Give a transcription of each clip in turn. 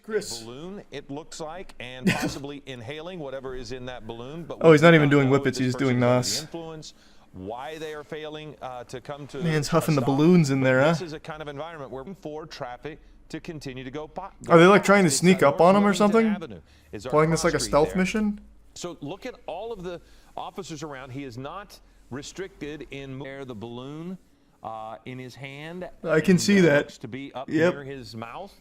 Chris. Balloon, it looks like, and possibly inhaling whatever is in that balloon. But oh, he's not even doing whippets, he's just doing nos. Influence, why they are failing to come to Man's huffing the balloons in there, huh? This is a kind of environment where for traffic to continue to go by. Are they like trying to sneak up on him or something? Playing this like a stealth mission? So look at all of the officers around. He is not restricted in the balloon in his hand. I can see that. To be up near his mouth.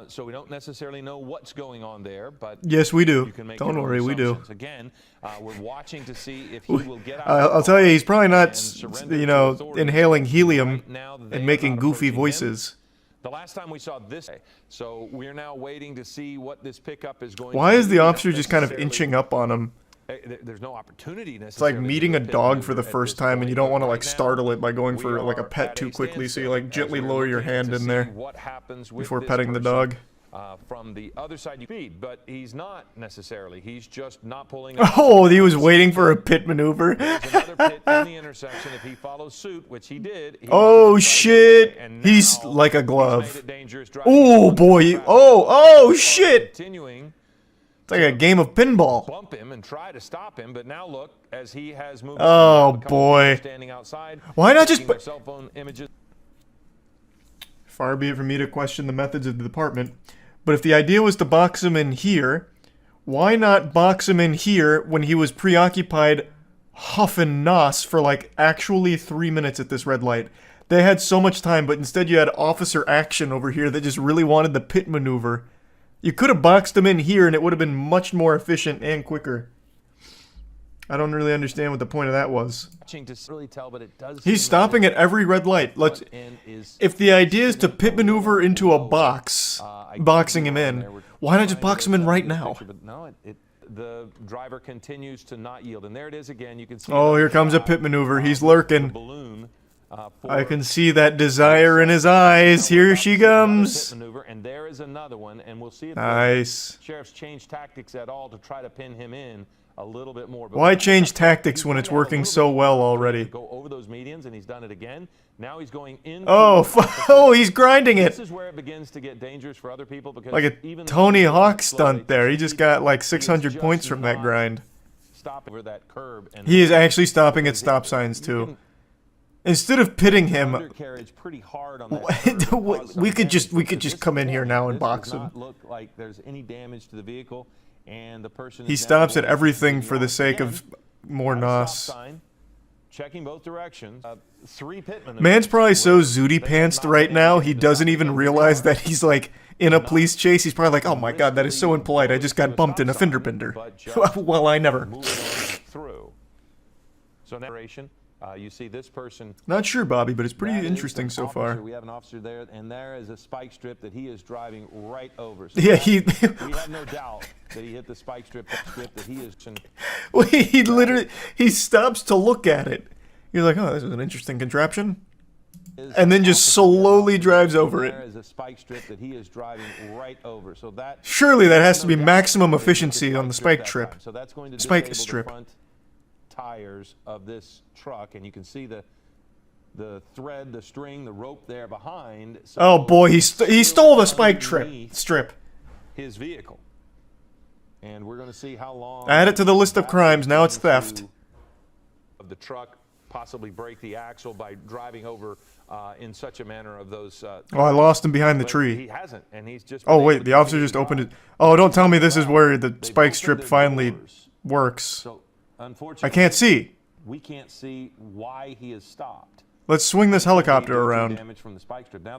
So we don't necessarily know what's going on there, but yes, we do. Don't worry, we do. Again, we're watching to see if he will get out. I'll tell you, he's probably not, you know, inhaling helium and making goofy voices. The last time we saw this, so we're now waiting to see what this pickup is going. Why is the officer just kind of inching up on him? There's no opportunity necessarily. It's like meeting a dog for the first time, and you don't want to like startle it by going for like a pet too quickly, so you like gently lower your hand in there before petting the dog. From the other side you feed, but he's not necessarily. He's just not pulling. Oh, he was waiting for a pit maneuver. There's another pit in the intersection. If he follows suit, which he did. Oh shit! He's like a glove. Oh boy! Oh shit! Continuing. It's like a game of pinball. Bump him and try to stop him, but now look as he has moved. Oh boy! Standing outside. Why not just put cell phone images? Far be it from me to question the methods of the department, but if the idea was to box him in here, why not box him in here when he was preoccupied huffing nos for like actually 3 minutes at this red light? They had so much time, but instead you had officer action over here that just really wanted the pit maneuver. You could have boxed him in here and it would have been much more efficient and quicker. I don't really understand what the point of that was. He's stopping at every red light. If the idea is to pit maneuver into a box, boxing him in, why not just box him in right now? The driver continues to not yield, and there it is again. You can see. Oh, here comes a pit maneuver. He's lurking. I can see that desire in his eyes. Here she comes. And there is another one, and we'll see if nice. The sheriff's changed tactics at all to try to pin him in a little bit more. But why change tactics when it's working so well already? Go over those medians, and he's done it again. Now he's going in. Oh, he's grinding it. This is where it begins to get dangerous for other people because like a Tony Hawk stunt there. He just got like 600 points from that grind. Stop over that curb. And he is actually stopping at stop signs too. Instead of pitting him, we could just come in here now and box him. Look like there's any damage to the vehicle, and the person. He stops at everything for the sake of more nos. Checking both directions. Man's probably so zooty pantsed right now he doesn't even realize that he's like in a police chase. He's probably like, "Oh my god, that is so impolite. I just got bumped in a fender bender." Well, I never. So narration. You see this person. Not sure, Bobby, but it's pretty interesting so far. We have an officer there, and there is a spike strip that he is driving right over. So yeah, we have no doubt that he hit the spike strip that he is. Well, he stops to look at it. You're like, oh, this is an interesting contraption, and then just slowly drives over it. There is a spike strip that he is driving right over. So that surely that has to be maximum efficiency on the spike strip. So that's going to spike strip. Tires of this truck, and you can see the thread, the string, the rope there behind. So oh boy, he stole the spike strip. His vehicle, and we're going to see how long. Add it to the list of crimes. Now it's theft. Of the truck, possibly break the axle by driving over in such a manner of those. Oh, I lost him behind the tree. He hasn't, and he's just. Oh wait, the officer just opened it. Oh, don't tell me this is where the spike strip finally works. So, unfortunately, I can't see. We can't see why he has stopped. Let's swing this helicopter around.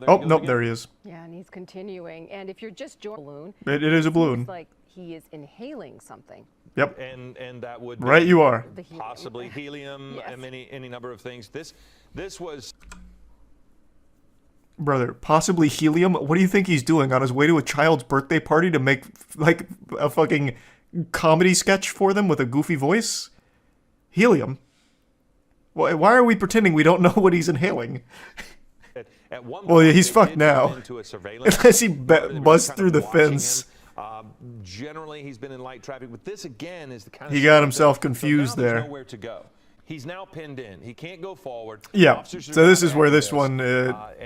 Oh, nope, there he is. Yeah, and he's continuing. And if you're just joining a balloon, it is a balloon. It's like he is inhaling something. Yep. And that would right. You are possibly helium yes. And any number of things. This was. Brother, possibly helium. What do you think he's doing on his way to a child's birthday party to make like a fucking comedy sketch for them with a goofy voice? Helium? Why are we pretending we don't know what he's inhaling? At one well, yeah, he's fucked now. Unless he busts through the fence. Generally, he's been in light traffic, but this again is the kind of. He got himself confused so now there. Nowhere to go. He's now pinned in. He can't go forward. Yeah. So this is where this one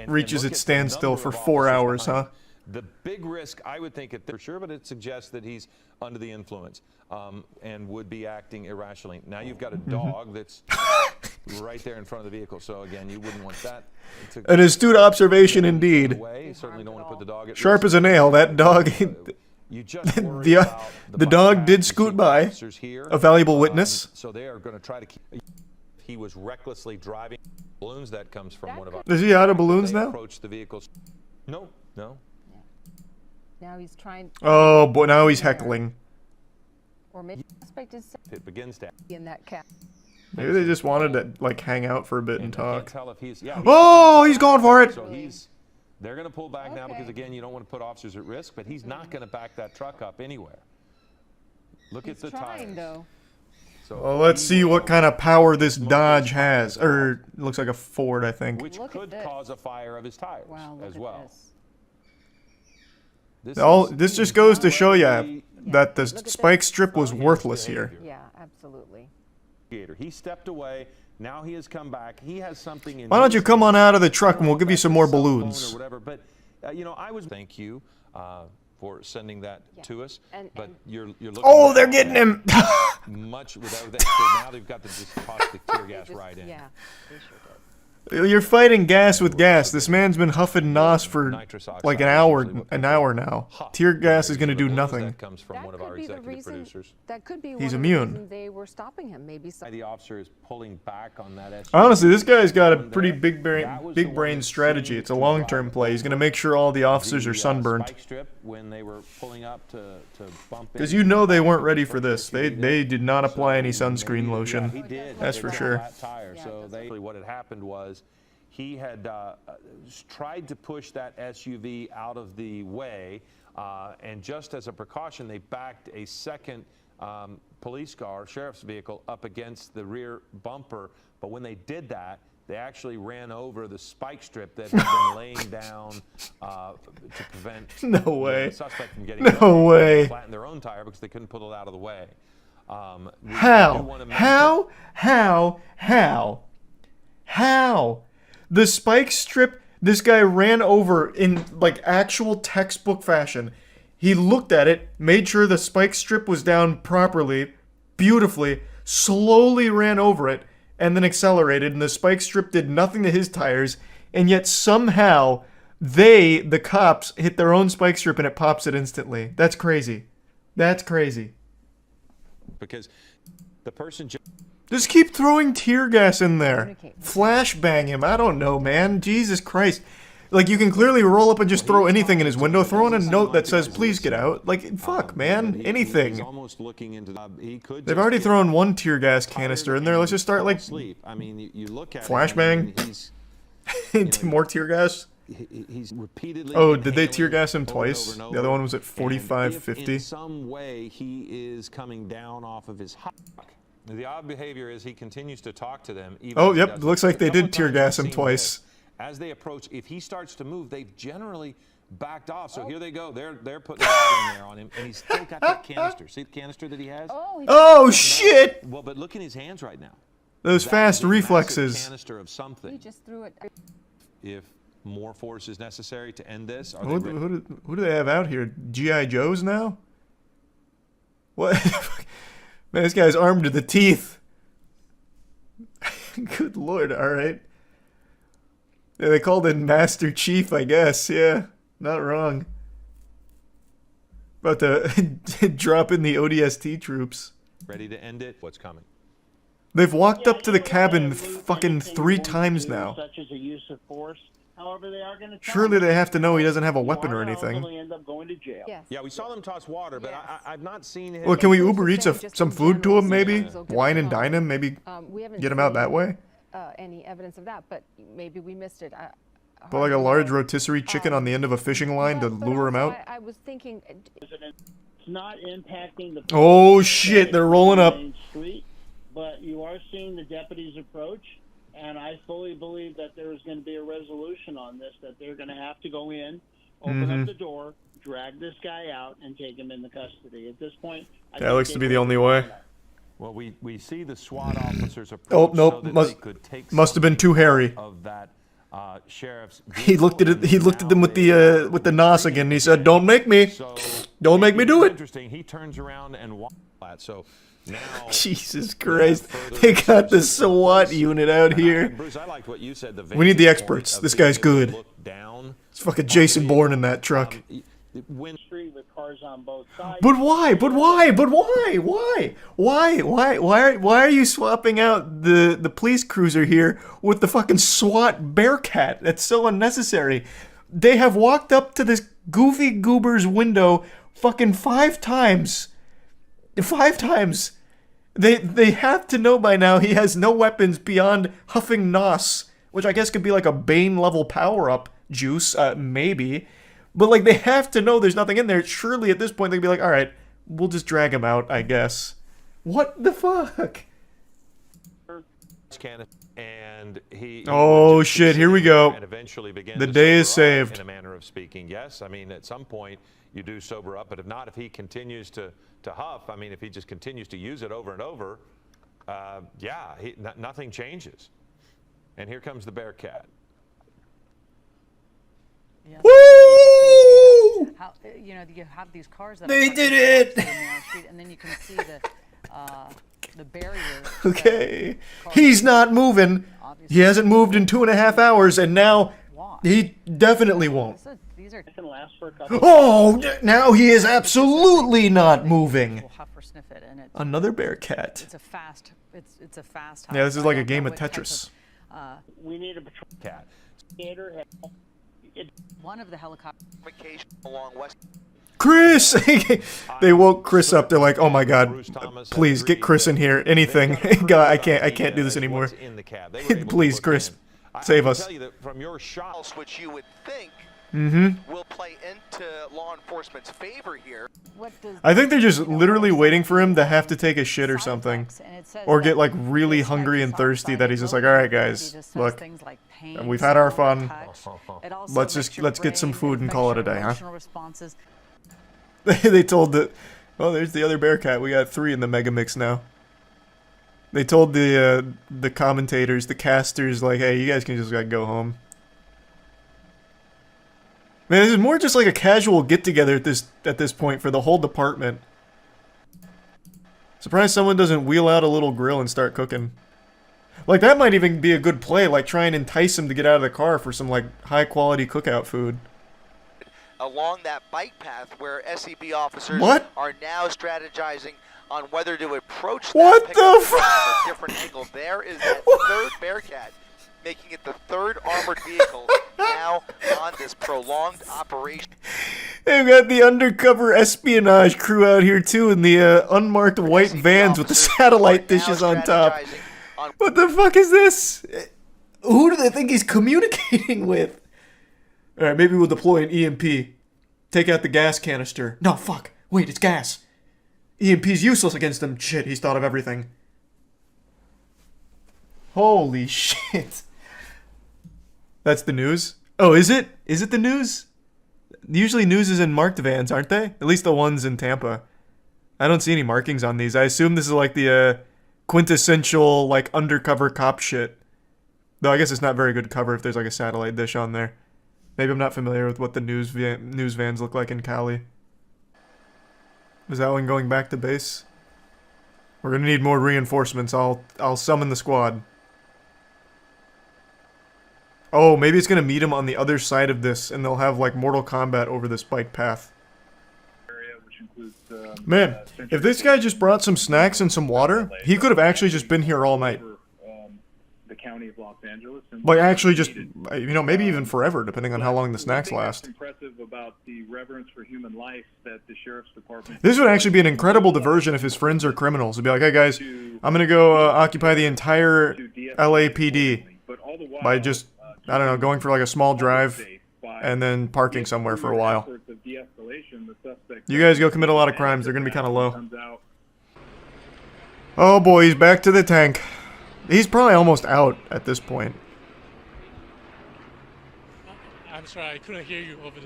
reaches its standstill for 4 hours, huh? The big risk, I would think, for sure, but it suggests that he's under the influence and would be acting irrationally. Now you've got a dog that's right there in front of the vehicle. So again, you wouldn't want that. An astute observation indeed. You certainly don't want to put the dog at Sharp risk. as a nail. That dog. You just worry about The dog did scoot by. officers here. A valuable witness. So they are going to try to keep. He was recklessly driving balloons. That comes from one of our. Is he out of balloons They now? approached the vehicles. No. Now he's trying. Oh boy, now he's heckling. Or maybe the suspect is It begins to. in that cat. Maybe they just wanted to like hang out for a bit and I can't talk. tell if he's. Oh, he's going for it. So they're going to pull back now because, Okay. again, you don't want to put officers at risk, but he's not going to back that truck up anywhere. Look He's at the trying tires. though. So Well, let's see what kind of power this Dodge has. Or, it looks like a Ford, I think. which Look at could this. cause a fire of his tires Wow, look as at well. this. This just goes to show you already- that the Look at spike this. strip was worthless here. Yeah, absolutely. He stepped away. Now he has come back. He has something in. Why don't his you come on hand. out of the truck and we'll give you some more Cell phone balloons. or whatever. But I was. Thank you for sending that to us. But And- you're looking. Oh, they're getting him. much without that. So now they've got the just caustic tear gas right in. Yeah, they sure did. You're fighting gas with gas. This man's been huffing NOS for Nitrous oxide like is usually what an people hour now. huff. Tear gas is going to The do balloons, nothing. That comes from one of our executive producers. That could be He's one of the immune. reasons they were stopping him. Maybe some. The officer is pulling back on that SUV. Honestly, this guy's got a pretty That big was the one brain that strategy. seemed It's a to long-term drive play. He's going to over make sure all the officers are the, sunburned. spike strip when they were pulling up to bump Because in. you know they weren't ready for this. They did not apply any sunscreen Yeah, lotion. he did. That's They for had sure. flat tire. Yeah, So it does what had happened was he had tried to push that SUV out of the way, and just as a precaution, they backed a second police car, sheriff's vehicle, up against the rear bumper. But when they did that, they actually ran over the spike strip that had been laying down to prevent No the way. suspect from getting No away. way. They flattened their own tire because they couldn't pull it out of the way. We do How? wanna mention- How? The spike strip this guy ran over in like actual textbook fashion. He looked at it, made sure the spike strip was down properly, beautifully, slowly ran over it, and then accelerated, and the spike strip did nothing to his tires, and yet somehow the cops, hit their own spike strip and it pops it instantly. That's crazy. That's crazy. Because the person Just keep throwing tear gas in there. Communicate. Flashbang him. I don't know, man. Jesus Christ. Like, you can clearly roll up and just throw anything in his window. Throw in a note that says, please get out. Like, fuck, man. He's Anything. almost looking into he could They've just already get thrown one tear gas canister in there. Let's just start, like, sleep. I mean, you look at Flashbang? It, he's more tear gas. he's repeatedly. Oh, did they tear inhaling gas him over and twice? over and The other over. one was at And 45, if 50. In some way, he is coming down off of his hot. The odd behavior is he continues to talk to them. Even Oh, as he yep. does Looks it. like A they couple did tear times gas we've him seen twice. this. As they approach, if he starts to move, they've generally backed off. So here they go. They're putting it in there on him, and he's still got that canister. See the canister that he has? Oh, he Oh, shit! Well, but look in his hands right now. Those That fast is a massive reflexes. Canister of something. he just threw it. If more force is necessary to end this, are Who, they ready? who do they have out here? G.I. Joes now? What? Man, this guy's armed to the teeth. Good lord, alright. Yeah, they called him Master Chief, I guess. Yeah, not wrong. About to drop in the ODST troops. ready to end it? What's coming? They've walked Yeah, up to the you know, cabin lose fucking anything 3 going to times do, now. Such as a use of force. However, they are going to. Surely they have to know he doesn't have a weapon or anything. Ultimately end up going to jail. Yes. Yeah, we saw them toss water, but Yes. I've not seen him. Well, can we Those Uber are Eats saying just some in food to general, him, maybe? sometimes they'll get Wine and along. dine him, maybe? We haven't Get him out that seen, way? Any evidence of that, but maybe we missed it. Put like a large rotisserie chicken on the end of a fishing line to But lure him also out? I was thinking, It's not impacting the. Oh shit, they're rolling up. main street, but you are seeing the deputies approach, and I fully believe that there is going to be a resolution on this. That they're going to have to go in, open Mm-hmm. up the door, drag this guy out, and take him into custody. At this point, That looks to be the only way. Well, we see the SWAT officers approach Oh, nope, so that must- they could take Must have been too hairy. of that sheriff's. He looked at it. He looked at them with the nos again. And he said, "Don't make me. So Don't make me do it." Interesting. He turns around and walks flat. So now. Jesus Christ! They got the SWAT unit out here. Bruce, I liked what you said. We need the experts. This guy's good. It's fucking Jason Bourne in that truck. Street with cars on both sides. But why? But why? But why? Why? Why are you swapping out the police cruiser here with the fucking SWAT Bearcat? That's so unnecessary. They have walked up to this goofy goober's window fucking 5 times. 5 times. They have to know by now he has no weapons beyond huffing nos, which I guess could be like a Bane level power-up juice, maybe. But, like, they have to know there's nothing in there. Surely, at this point, they'd be like, alright, we'll just drag him out, I guess. What the fuck? And oh, shit, here we go. And eventually began the to day is sober up, saved. in a manner of speaking. Yes, I mean, at some point, you do sober up. But if not, if he continues to huff, I mean, if he just continues to use it over and over, yeah, nothing changes. And here comes the Bearcat. Yeah. Woo! How, you know, you have these cars that They are did it! on the narrow street, and then you can see the barrier. Okay. He's not moving. He hasn't moved in 2.5 hours, and now he definitely won't. These are Can last for a couple. Oh, now he is absolutely not moving. huff or sniff it, and Another Bearcat. it's a fast. It's a fast. Yeah, this is like a I don't game know of what type Tetris. We need a patrol Cat. skater. One of the helicopters. Along West. Chris! They woke Chris up. They're like, "Oh my God, please get Chris in here. Anything, God, I can't do this anymore. Please, Chris, save us." Tell you that from your shot, Which you would think will play into law enforcement's favor here. What does I think they're just literally waiting for him to have to take a shit or side something, effects, and it says or that get like really this hungry and nitrous thirsty oxide that he's just like, will "All right, maybe guys, just says look, things like pain, we've had our smell, fun. touch. It also Let's makes just your let's get some brain, food it and makes call it a your day, huh?" emotional responses. They told the, oh, there's the other Bearcat. We got 3 in the mega mix now. They told the commentators, the casters, like, "Hey, you guys can just like go home." Man, this is more just like a casual get together at this point for the whole department. Surprised someone doesn't wheel out a little grill and start cooking. Like, that might even be a good play, like try and entice him to get out of the car for some like high quality cookout food. Along that bike path where SEB officers What? are now strategizing on whether to approach What that the pickup fuck? from a different angle. There is that third Bearcat, making it the 3rd armored vehicle now on this prolonged operation. They've got the undercover espionage crew out here too in the unmarked white SEB vans with the officers satellite are now dishes on top. strategizing on What the fuck is this? Who do they think he's communicating with? Alright, maybe we'll deploy an EMP. Take out the gas canister. No, fuck. Wait, it's gas. EMP's useless against them. Shit, he's thought of everything. Holy shit. That's the news? Oh, is it? Is it the news? Usually news is in marked vans, aren't they? At least the ones in Tampa. I don't see any markings on these. I assume this is like the quintessential like undercover cop shit. Though I guess it's not very good cover if there's like a satellite dish on there. Maybe I'm not familiar with what the news vans look like in Cali. Is that one going back to base? We're gonna need more reinforcements. I'll summon the squad. Oh, maybe it's gonna meet him on the other side of this, and they'll have like Mortal Kombat over this bike path. Man, if this guy just brought some snacks and some water, he could have actually just been here all night. The county of Los Angeles. Like actually just, you know, maybe even forever, depending on how long the snacks last. Impressive about the reverence for human life that the sheriff's department. This would actually be an incredible diversion if his friends are criminals. It'd be like, "Hey guys, I'm gonna go occupy the entire LAPD by just, I don't know, going for like a small drive and then parking somewhere for a while. You guys go commit a lot of crimes. They're gonna be kind of low." Oh boy, he's back to the tank. He's probably almost out at this point. I'm sorry, I couldn't hear you over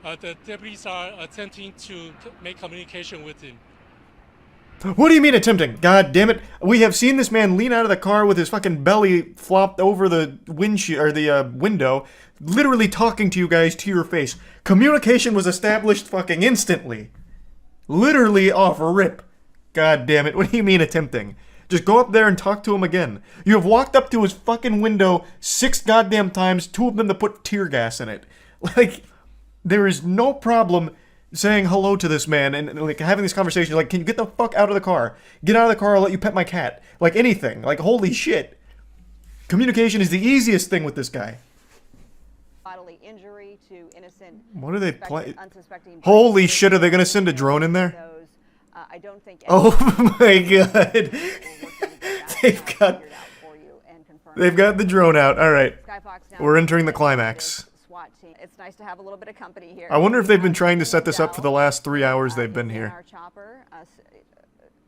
there. The deputies are attempting to make communication with him. What do you mean attempting? God damn it. We have seen this man lean out of the car with his fucking belly flopped over the windshield, or the window, literally talking to you guys to your face. Communication was established fucking instantly. Literally off rip. God damn it. What do you mean attempting? Just go up there and talk to him again. You have walked up to his fucking window 6 goddamn times, 2 of them to put tear gas in it. Like, there is no problem saying hello to this man and like having this conversation. Like, can you get the fuck out of the car? Get out of the car, I'll let you pet my cat. Like, anything. Like, holy shit. Communication is the easiest thing with this guy. Bodily injury to innocent. What are they playing? Unsuspecting. Holy shit, are they gonna send a drone in there? Those, I don't think. Oh my god. They've got the drone out. Alright. We're entering the climax. It's nice to have a little bit of company here. I wonder if they've been trying to set this up for the last 3 hours they've been here. Our chopper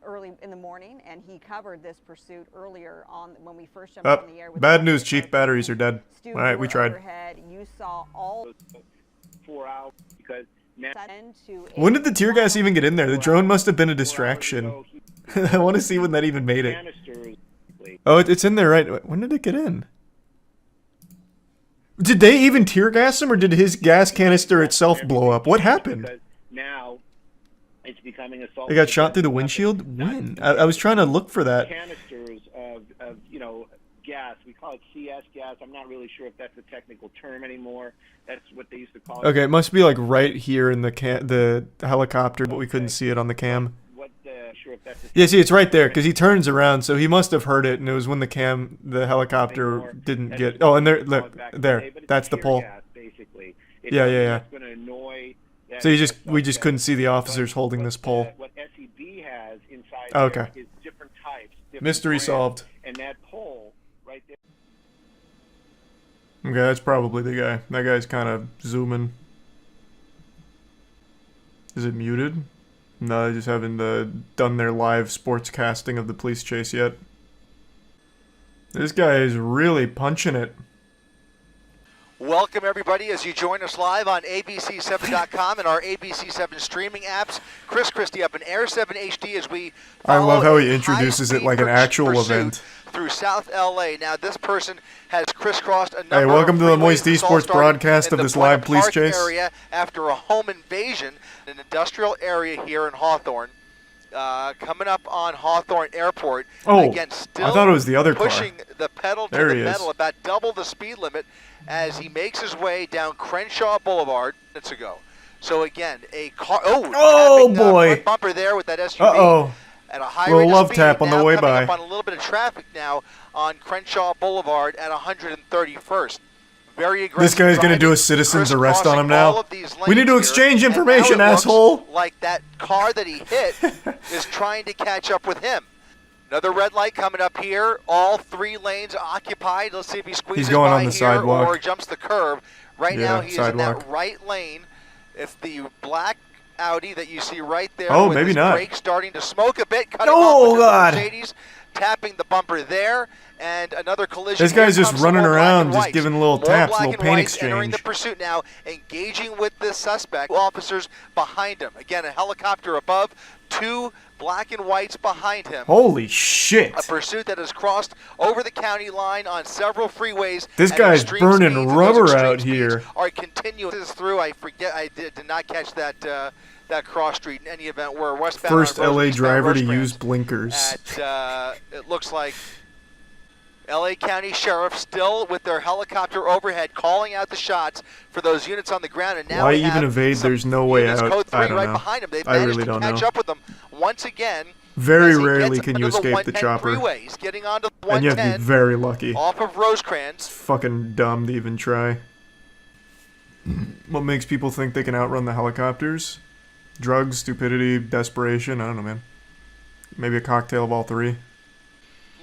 early in the morning, and he covered this pursuit earlier on when we first jumped on the air. Bad news, Chief. Batteries are dead. Alright, we tried. You saw all 4 hours because now. When did the tear gas even get in there? The drone must have been a distraction. I want to see when that even made it. Oh, it's in there, right? When did it get in? Did they even tear gas him, or did his gas canister itself blow up? What happened? Now it's becoming assault. They got shot through the windshield? When? I was trying to look for that. Canisters of gas. We call it CS gas. I'm not really sure if that's a technical term anymore. That's what they used to call it. Okay, it must be like right here in the helicopter, but we couldn't see it on the cam. Yeah, see, it's right there, because he turns around, so he must have heard it, and it was when the helicopter didn't get... Oh, and there, look, there, that's the pole. Yeah. So we just couldn't see the officers holding this pole. Okay. Mystery solved. And that pole right there. Okay, that's probably the guy. That guy's kind of zooming. Is it muted? No, they just haven't done their live sports casting of the police chase yet. This guy is really punching it. Welcome, everybody, as you join us live on ABC7.com and our ABC7 streaming apps. Chris Christie up in Air 7 HD as we I follow love how he introduces it like an actual event. Through South LA. Now, this person has crisscrossed a number Hey, welcome of to the freeways. Moist This all Esports started broadcast in of the this live Buena police Park chase. area after a home invasion in an industrial area here in Hawthorne. Coming up on Hawthorne Airport. Oh, again, still I thought it was the other car. pushing the pedal to the metal, about double the speed limit as he makes his way down Crenshaw Boulevard minutes ago. So again, a car. Oh tapping, boy! front bumper there with that SUV. Uh-oh. At a high Little rate of love speed. tap on the Now way coming by. up on a little bit of traffic now on Crenshaw Boulevard at 131st. Very aggressive. This guy's gonna do a driving. citizen's Chris arrest on him crossing all now. of these We need to lanes exchange here, and information, now it looks asshole. like that car that he hit is trying to catch up with him. Another red light coming up here. All 3 lanes occupied. Let's see if he squeezes He's going by on the here sidewalk. or jumps the curb. Right Yeah, now he is in sidewalk. that right lane. It's the black Audi that you see right there. Oh, with maybe his not. brakes starting to smoke a bit. Cutting Oh, off with the God. Mercedes, tapping the bumper there, and another collision. This guy's Here just comes running more black around, and just whites. giving little More taps, black little and paint whites entering the exchange. pursuit now, engaging with the suspect. Officers behind him. Again, a helicopter above, 2 black and whites behind him. Holy shit! A pursuit that has crossed over the county line on several freeways. This at guy's extreme burning speeds, and those rubber extreme out speeds here. Are continuing this through. I forget. I did not catch that that cross street in any event. We're westbound. First on LA eastbound driver to Rosecrans use blinkers. At it looks like LA County Sheriff still with their helicopter overhead calling out the shots for those units on the ground. And now Why we even have evade? some There's no way units, out. Code 3 I don't right know. behind them. They've I managed really to don't catch know. up with them once again. Very as he rarely gets can you under the escape the 110 chopper. freeway. He's getting onto the And you have to 110 be very lucky. off of Rosecrans. Fucking dumb to even try. What makes people think they can outrun the helicopters? Drugs, stupidity, desperation, I don't know, man. Maybe a cocktail of all 3. A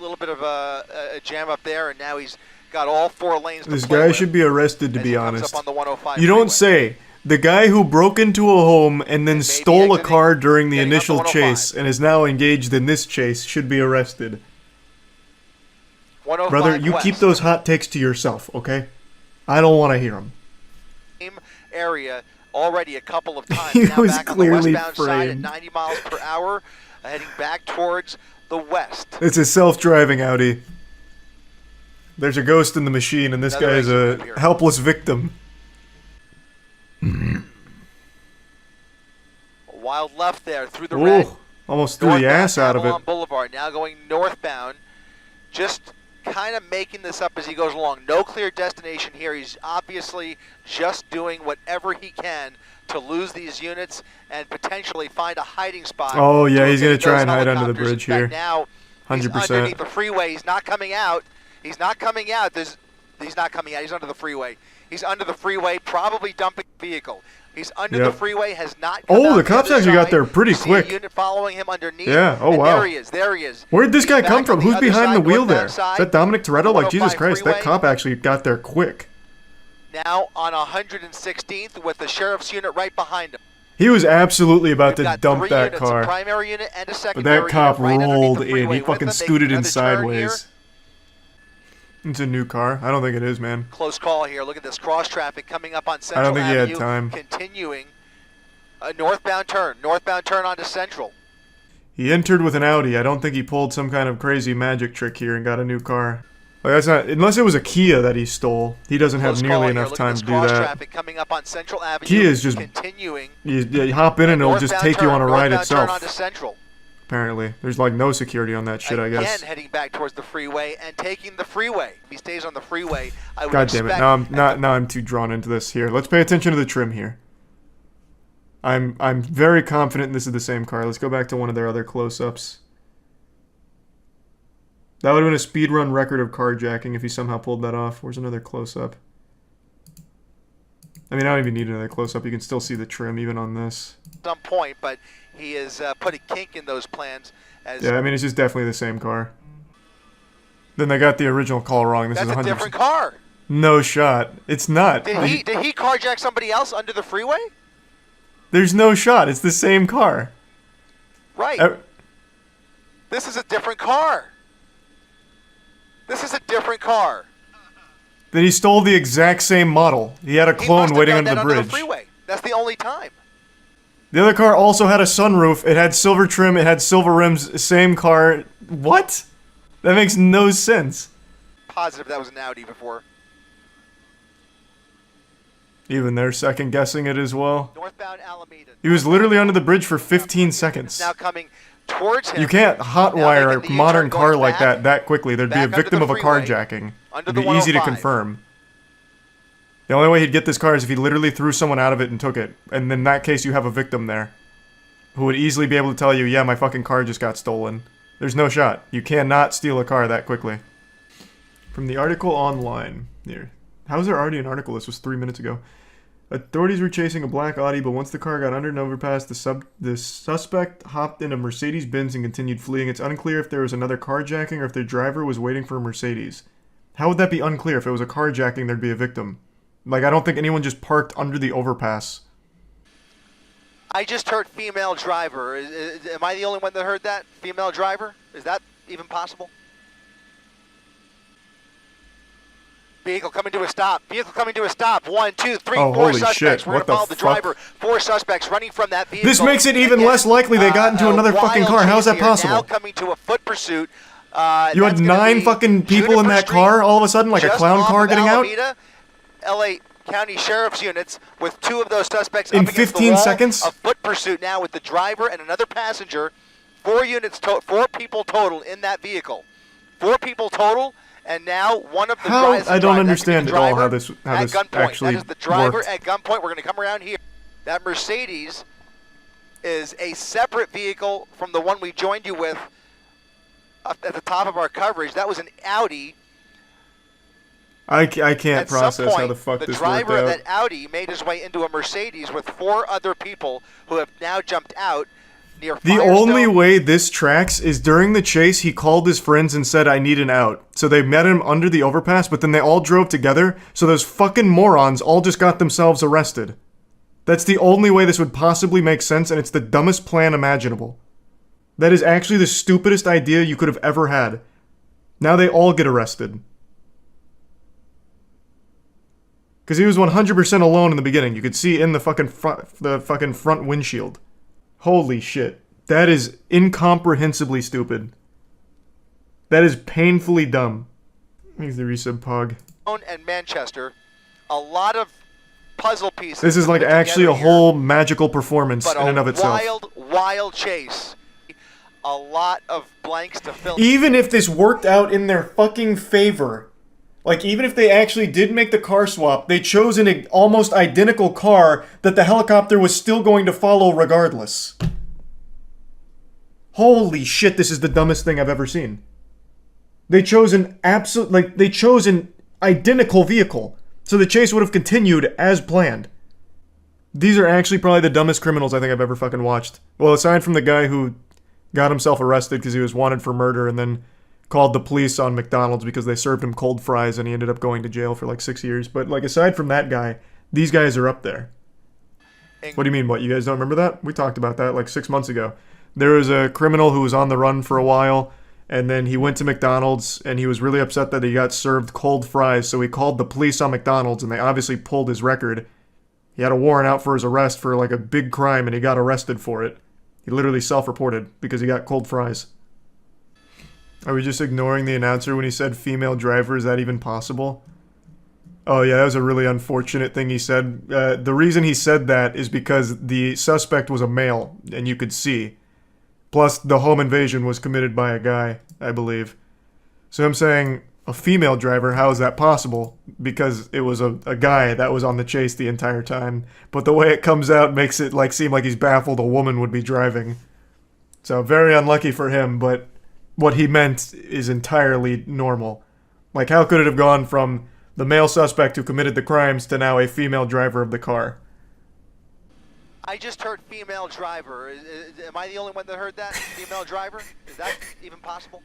little bit of a jam up there, and now he's got all 4 lanes to This play guy with should be arrested, to as be he comes honest. up on the 105 You don't freeway. say. The guy who broke into a home and then stole a exiting, car during the getting up initial the 105. chase and is now engaged in this chase should be arrested. 105 Brother, you west. keep those hot takes to yourself, okay? I don't want to hear them. Same area already a couple of times. He now was back clearly on the westbound side at framed. 90 miles per hour. heading back towards the west. It's a self-driving Audi. There's a ghost in the machine, and this Another guy is exit a move here. helpless victim. Wild left there through the red. Ooh, almost threw the ass out of it. Avalon Boulevard, now going northbound. Just kind of making this up as he goes along. No clear destination here. He's obviously just doing whatever he can to lose these units and potentially find a hiding spot. Oh, yeah, he's going gonna to try and hide under the bridge here. Now, he's 100%. underneath the freeway. He's not coming out. He's not coming out. He's not coming out. He's under the freeway. He's under the freeway, probably dumping the vehicle. He's under the freeway, has not come Oh, out the cops other actually got side. there pretty You see quick. a unit following him underneath. Yeah, oh, and wow. There he is. There he is. Where'd this He's guy back come on from? the Who's other behind the side, wheel there? northbound Is side. that Dominic Toretto? Like, Jesus 105 Christ, that freeway. cop actually got there quick. Now on 116th with the sheriff's unit right behind him. He was absolutely about We've to got dump 3 that units, car. a primary unit and a But secondary that cop unit right underneath rolled the in. freeway He with fucking them, scooted making in another turn here. sideways. It's a new car. I don't think it is, man. Close call here. Look at this cross traffic coming up on Central I don't think he had Avenue. time. Continuing a northbound turn onto Central. He entered with an Audi. I don't think he pulled some kind of crazy magic trick here and got a new car. Like, that's not, unless it was a Kia that he stole. He doesn't have Close call nearly here. enough Look at time this to do cross that. traffic coming up on Central Avenue. Kia is just continuing. You hop in and it'll just Northbound take you on a turn, ride northbound turn itself. onto Central. Apparently, there's like no security on that shit. I guess. Again, heading back towards the freeway and taking the freeway. If he stays on the freeway, I would God damn it! expect Now I'm too drawn into this. Here, let's pay attention to the trim here. I'm very confident this is the same car. Let's go back to one of their other close-ups. That would have been a speedrun record of carjacking if he somehow pulled that off. Where's another close-up? I mean, I don't even need another close-up. You can still see the trim even on this. some point, but he has put a kink in those plans. As Yeah, I mean, it's just definitely the same car. Then they got the original call wrong. This that's is a 100%. different car. No shot. It's not. Did he carjack somebody else under the freeway? There's no shot. It's the same car. Right. Uh, This is a different car. This is a different car. Then he stole the exact same model. He had a He must clone have waiting done under that the bridge. Under the freeway. That's the only time. The other car also had a sunroof. It had silver trim. It had silver rims. Same car. What? That makes no sense. Positive that was an Audi before. Even they're second guessing it as well. Northbound Alameda. He was literally under the bridge for 15 seconds. Now coming towards him. You can't hotwire making a the modern U-turn, car going like back, that quickly. There'd be a back under victim the of a freeway, carjacking. under It'd the be easy to 105. confirm. The only way he'd get this car is if he literally threw someone out of it and took it. And in that case, you have a victim there who would easily be able to tell you, yeah, my fucking car just got stolen. There's no shot. You cannot steal a car that quickly. From the article online. Here. How is there already an article? This was 3 minutes ago. Authorities were chasing a black Audi, but once the car got under an overpass, the suspect hopped in a Mercedes-Benz and continued fleeing. It's unclear if there was another carjacking or if the driver was waiting for a Mercedes. How would that be unclear? If it was a carjacking, there'd be a victim. Like, I don't think anyone just parked under the overpass. I just heard female driver. Am I the only one that heard that? Female driver? Is that even possible? Vehicle coming to a stop. Vehicle coming to a stop. 1, 2, 3, Oh, 4 holy suspects. shit. We're What going to follow the the driver. fuck? 4 suspects running from that vehicle. This makes it even less likely they got into another fucking car. How is that possible? Now coming to a foot pursuit. You had 9 fucking people in that car all of a sudden, like a clown car getting out? LA County Sheriff's units with 2 of those suspects In up against 15 the wall. seconds? A foot pursuit now with the driver and another passenger. 4 people total in that vehicle. 4 people total. And now one of the How? drivers. I don't understand at all how this at gunpoint. actually That is the driver worked. at gunpoint. We're going to come around here. That Mercedes is a separate vehicle from the one we joined you with at the top of our coverage. That was an Audi. I can't At some process how point, the fuck the this driver worked of out. that Audi made his way into a Mercedes with 4 other people who have now jumped out near The Firestone. only way this tracks is during the chase, he called his friends and said, I need an out. So they met him under the overpass, but then they all drove together, so those fucking morons all just got themselves arrested. That's the only way this would possibly make sense, and it's the dumbest plan imaginable. That is actually the stupidest idea you could have ever had. Now they all get arrested. Because he was 100% alone in the beginning. You could see in the fucking front windshield. Holy shit. That is incomprehensibly stupid. That is painfully dumb. He's the resub pog. And Manchester, a lot of puzzle pieces. This is like actually a whole magical performance in and of itself. Wild chase. A lot of blanks to fill. Even if this worked out in their fucking favor, like even if they actually did make the car swap, they chose an almost identical car that the helicopter was still going to follow regardless. Holy shit, this is the dumbest thing I've ever seen. They chose an identical vehicle, so the chase would have continued as planned. These are actually probably the dumbest criminals I think I've ever fucking watched. Well, aside from the guy who got himself arrested because he was wanted for murder and then called the police on McDonald's because they served him cold fries and he ended up going to jail for like 6 years. But like aside from that guy, these guys are up there. What do you mean, what? You guys don't remember that? We talked about that like 6 months ago. There was a criminal who was on the run for a while, and then he went to McDonald's and he was really upset that he got served cold fries, so he called the police on McDonald's and they obviously pulled his record. He had a warrant out for his arrest for like a big crime and he got arrested for it. He literally self-reported because he got cold fries. Are we just ignoring the announcer when he said female driver? Is that even possible? Oh yeah, that was a really unfortunate thing he said. The reason he said that is because the suspect was a male, and you could see. Plus, the home invasion was committed by a guy, I believe. So I'm saying, a female driver, how is that possible? Because it was a guy that was on the chase the entire time. But the way it comes out makes it like seem like he's baffled a woman would be driving. So very unlucky for him, but what he meant is entirely normal. Like, how could it have gone from the male suspect who committed the crimes to now a female driver of the car? I just heard female driver. Am I the only one that heard that? Female driver? Is that even possible?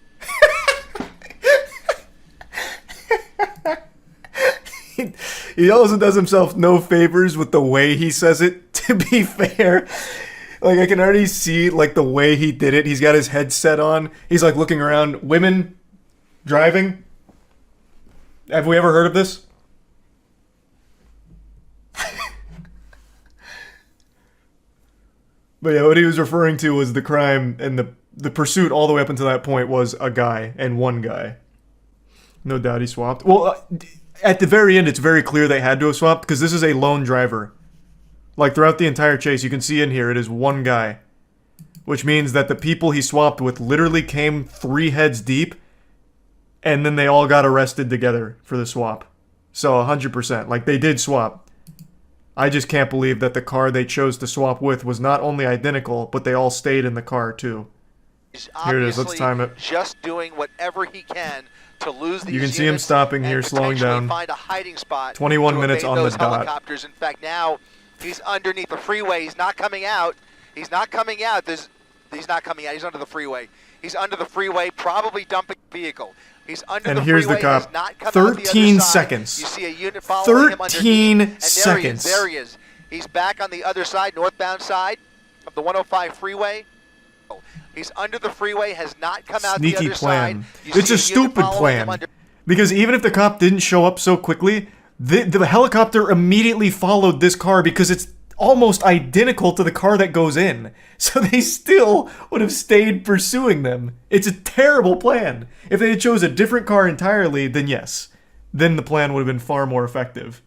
He also does himself no favors with the way he says it, to be fair. Like, I can already see, like, the way he did it. He's got his headset on. He's, like, looking around. Women driving. Have we ever heard of this? But yeah, what he was referring to was the crime, and the pursuit all the way up until that point was a guy, and one guy. No doubt he swapped. Well, at the very end, it's very clear they had to have swapped, because this is a lone driver. Like, throughout the entire chase, you can see in here, it is one guy. Which means that the people he swapped with literally came 3 heads deep, and then they all got arrested together for the swap. So, 100%. Like, they did swap. I just can't believe that the car they chose to swap with was not only identical, but they all stayed in the car, too. Here it is, let's time it. Just doing whatever he can to lose these You can see him stopping here, slowing down. Find a hiding spot 21 minutes on the dot. Helicopters. In fact, now he's underneath the freeway. He's not coming out. He's not coming out. He's not coming out. He's under the freeway. He's under the freeway, probably dumping the vehicle. He's under the freeway. And here's the cop. 13 seconds. You see a unit following him underneath. 13 seconds. There he is. He's back on the other side, northbound side of the 105 freeway. He's under the freeway, has not come out the other plan. side. It's a stupid plan. Because even if the cop didn't show up so quickly, the helicopter immediately followed this car because it's almost identical to the car that goes in. So they still would have stayed pursuing them. It's a terrible plan. If they had chose a different car entirely, then yes. Then the plan would have been far more effective.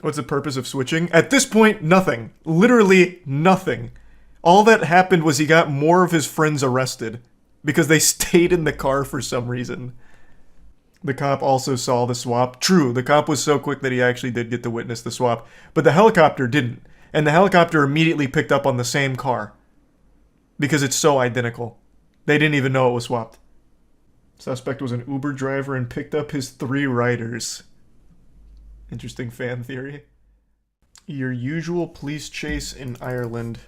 What's the purpose of switching? At this point, nothing. Literally nothing. All that happened was he got more of his friends arrested because they stayed in the car for some reason. The cop also saw the swap. True, the cop was so quick that he actually did get to witness the swap, but the helicopter didn't. And the helicopter immediately picked up on the same car because it's so identical. They didn't even know it was swapped. Suspect was an Uber driver and picked up his 3 riders. Interesting fan theory. Your usual police chase in Ireland.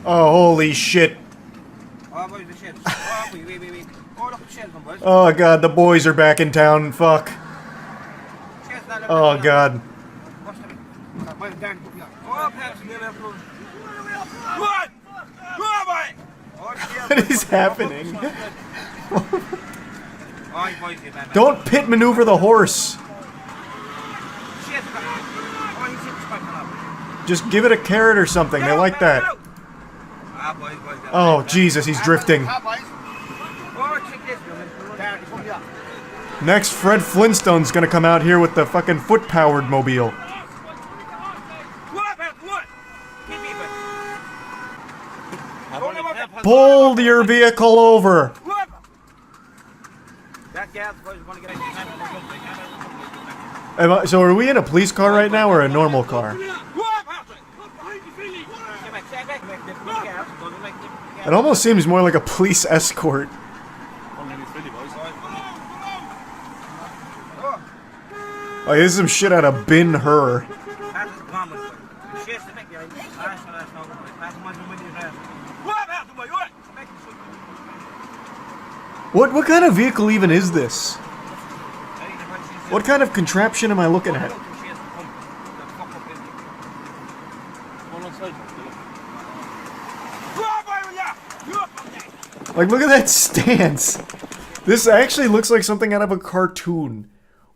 Oh, holy shit. Oh god, the boys are back in town. Fuck. Oh god. What is happening? Don't pit maneuver the horse. Just give it a carrot or something. They like that. Oh, Jesus, he's drifting. Next, Fred Flintstone's gonna come out here with the fucking foot-powered mobile. Pull your vehicle over! So are we in a police car right now or a normal car? It almost seems more like a police escort. Like, this is some shit out of Ben-Hur. What kind of vehicle even is this? What kind of contraption am I looking at? Like, look at that stance. This actually looks like something out of a cartoon.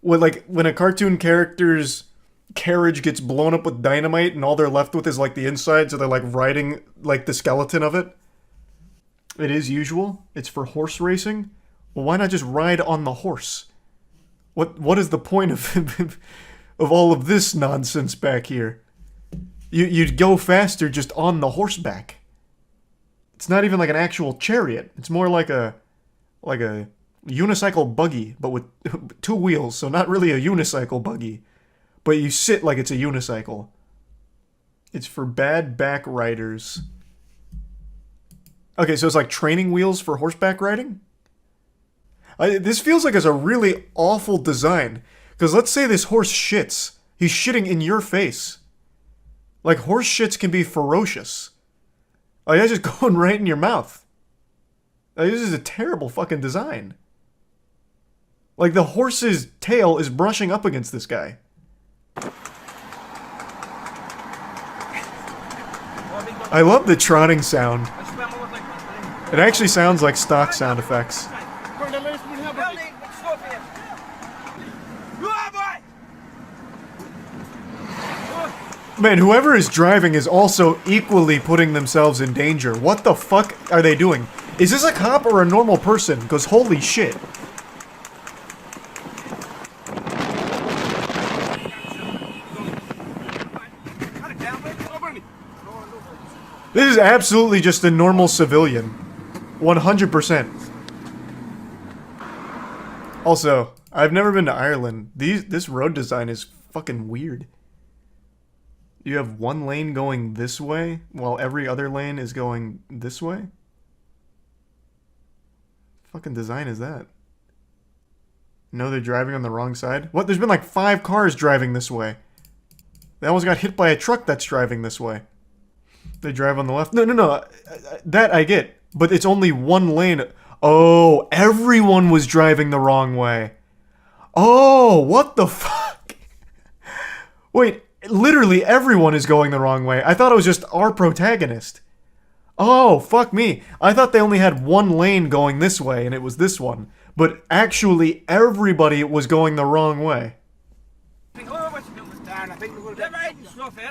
When a cartoon character's carriage gets blown up with dynamite and all they're left with is like the inside, so they're like riding like the skeleton of it. It is usual. It's for horse racing. Well, why not just ride on the horse? What is the point of of all of this nonsense back here? You'd go faster just on the horseback. It's not even like an actual chariot. It's more like a unicycle buggy, but with 2 wheels, so not really a unicycle buggy. But you sit like it's a unicycle. It's for bad back riders. Okay, so it's like training wheels for horseback riding? This feels like it's a really awful design. Because let's say this horse shits. He's shitting in your face. Like, horse shits can be ferocious. Like, that's just going right in your mouth. Like, this is a terrible fucking design. Like, the horse's tail is brushing up against this guy. I love the trotting sound. It actually sounds like stock sound effects. Man, whoever is driving is also equally putting themselves in danger. What the fuck are they doing? Is this a cop or a normal person? Because holy shit. This is absolutely just a normal civilian. 100%. Also, I've never been to Ireland. This road design is fucking weird. You have one lane going this way, while every other lane is going this way? What fucking design is that? No, they're driving on the wrong side? What? There's been like 5 cars driving this way. They almost got hit by a truck that's driving this way. They drive on the left. No. That I get. But it's only one lane. Oh, everyone was driving the wrong way. Oh, what the fuck? Wait, literally everyone is going the wrong way. I thought it was just our protagonist. Oh, fuck me. I thought they only had one lane going this way, and it was this one. But actually, everybody was going the wrong way.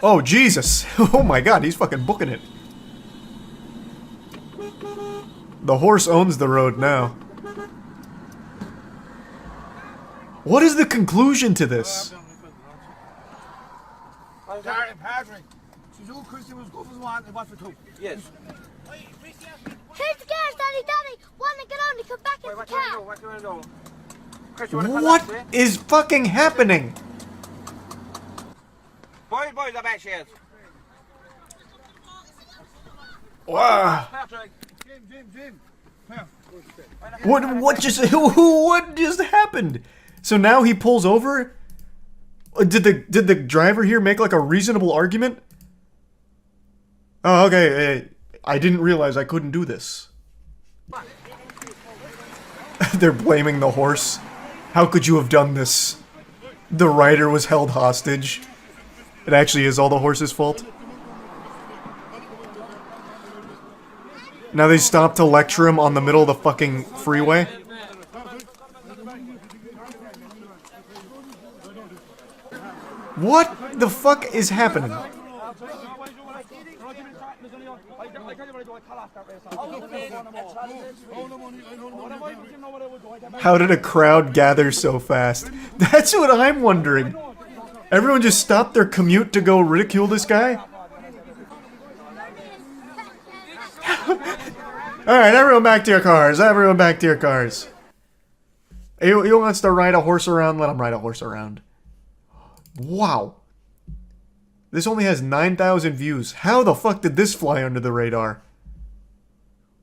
Oh, Jesus. Oh my god, he's fucking booking it. The horse owns the road now. What is the conclusion to this? Yes. Who's the girls, Daddy? Why don't they get on and come back in the car? What is fucking happening? Boys, the back shares. Wow. What just happened? So now he pulls over? Did the driver here make like a reasonable argument? Oh, okay. I didn't realize I couldn't do this. They're blaming the horse. How could you have done this? The rider was held hostage. It actually is all the horse's fault. Now they stop to lecture him on the middle of the fucking freeway. What the fuck is happening? How did a crowd gather so fast? That's what I'm wondering. Everyone just stopped their commute to go ridicule this guy? Alright, everyone back to your cars. Everyone back to your cars. He wants to ride a horse around? Let him ride a horse around. Wow. This only has 9,000 views. How the fuck did this fly under the radar?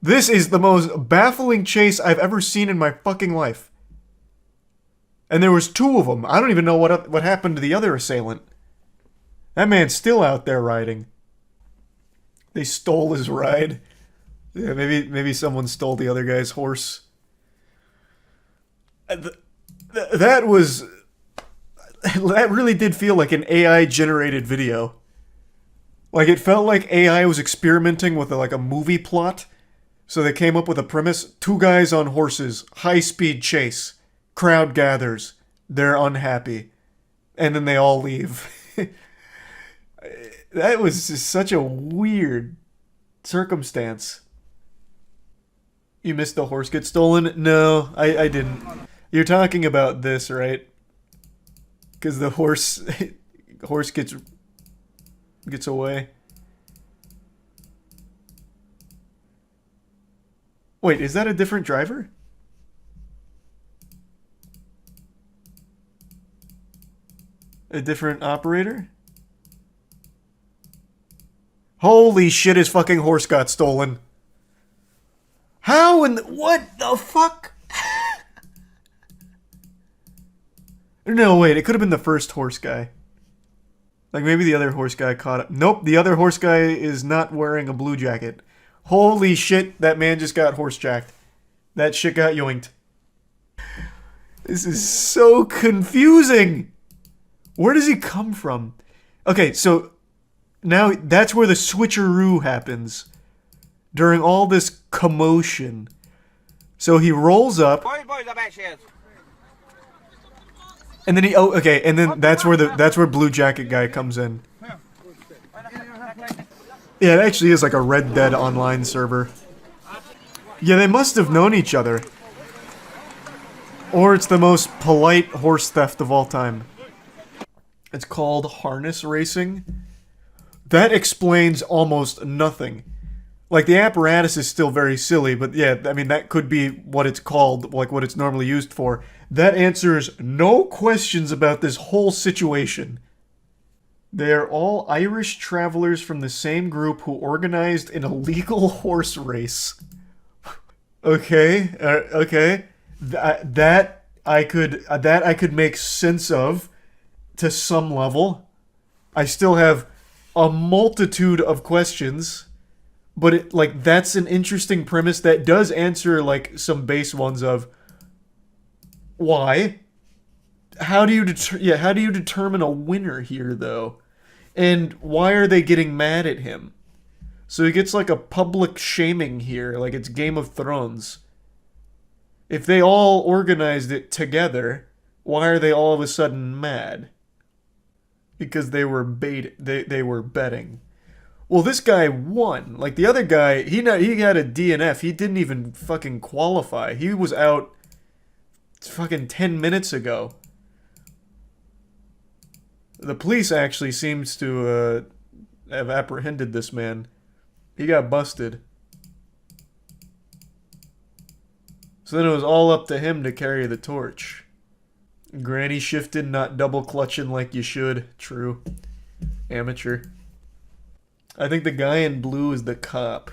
This is the most baffling chase I've ever seen in my fucking life. And there was 2 of them. I don't even know what happened to the other assailant. That man's still out there riding. They stole his ride. Yeah, maybe someone stole the other guy's horse. That was... That really did feel like an AI-generated video. Like, it felt like AI was experimenting with like a movie plot. So they came up with a premise. 2 guys on horses. High-speed chase. Crowd gathers. They're unhappy. And then they all leave. That was just such a weird circumstance. You missed the horse get stolen? No, I didn't. You're talking about this, right? Because the horse gets away. Wait, is that a different driver? A different operator? Holy shit, his fucking horse got stolen. How in the... What the fuck? No, wait, it could have been the first horse guy. Like, maybe the other horse guy caught up. Nope, the other horse guy is not wearing a blue jacket. Holy shit, that man just got horse jacked. That shit got yoinked. This is so confusing. Where does he come from? Okay, so now that's where the switcheroo happens. During all this commotion. So he rolls up. And then he and then that's where Blue Jacket guy comes in. Yeah, it actually is like a Red Dead Online server. Yeah, they must have known each other. Or it's the most polite horse theft of all time. It's called harness racing. That explains almost nothing. Like, the apparatus is still very silly, but yeah, I mean, that could be what it's called, like what it's normally used for. That answers no questions about this whole situation. They are all Irish travelers from the same group who organized an illegal horse race. Okay, okay. That I could make sense of to some level. I still have a multitude of questions. But that's an interesting premise that does answer like some base ones of why? How do you determine a winner here though? And why are they getting mad at him? So he gets like a public shaming here, like it's Game of Thrones. If they all organized it together, why are they all of a sudden mad? Because they were they were betting. Well, this guy won. Like, the other guy, he had a DNF. He didn't even fucking qualify. He was out fucking 10 minutes ago. The police actually seems to have apprehended this man. He got busted. So then it was all up to him to carry the torch. Granny shifted, not double clutching like you should. True. Amateur. I think the guy in blue is the cop.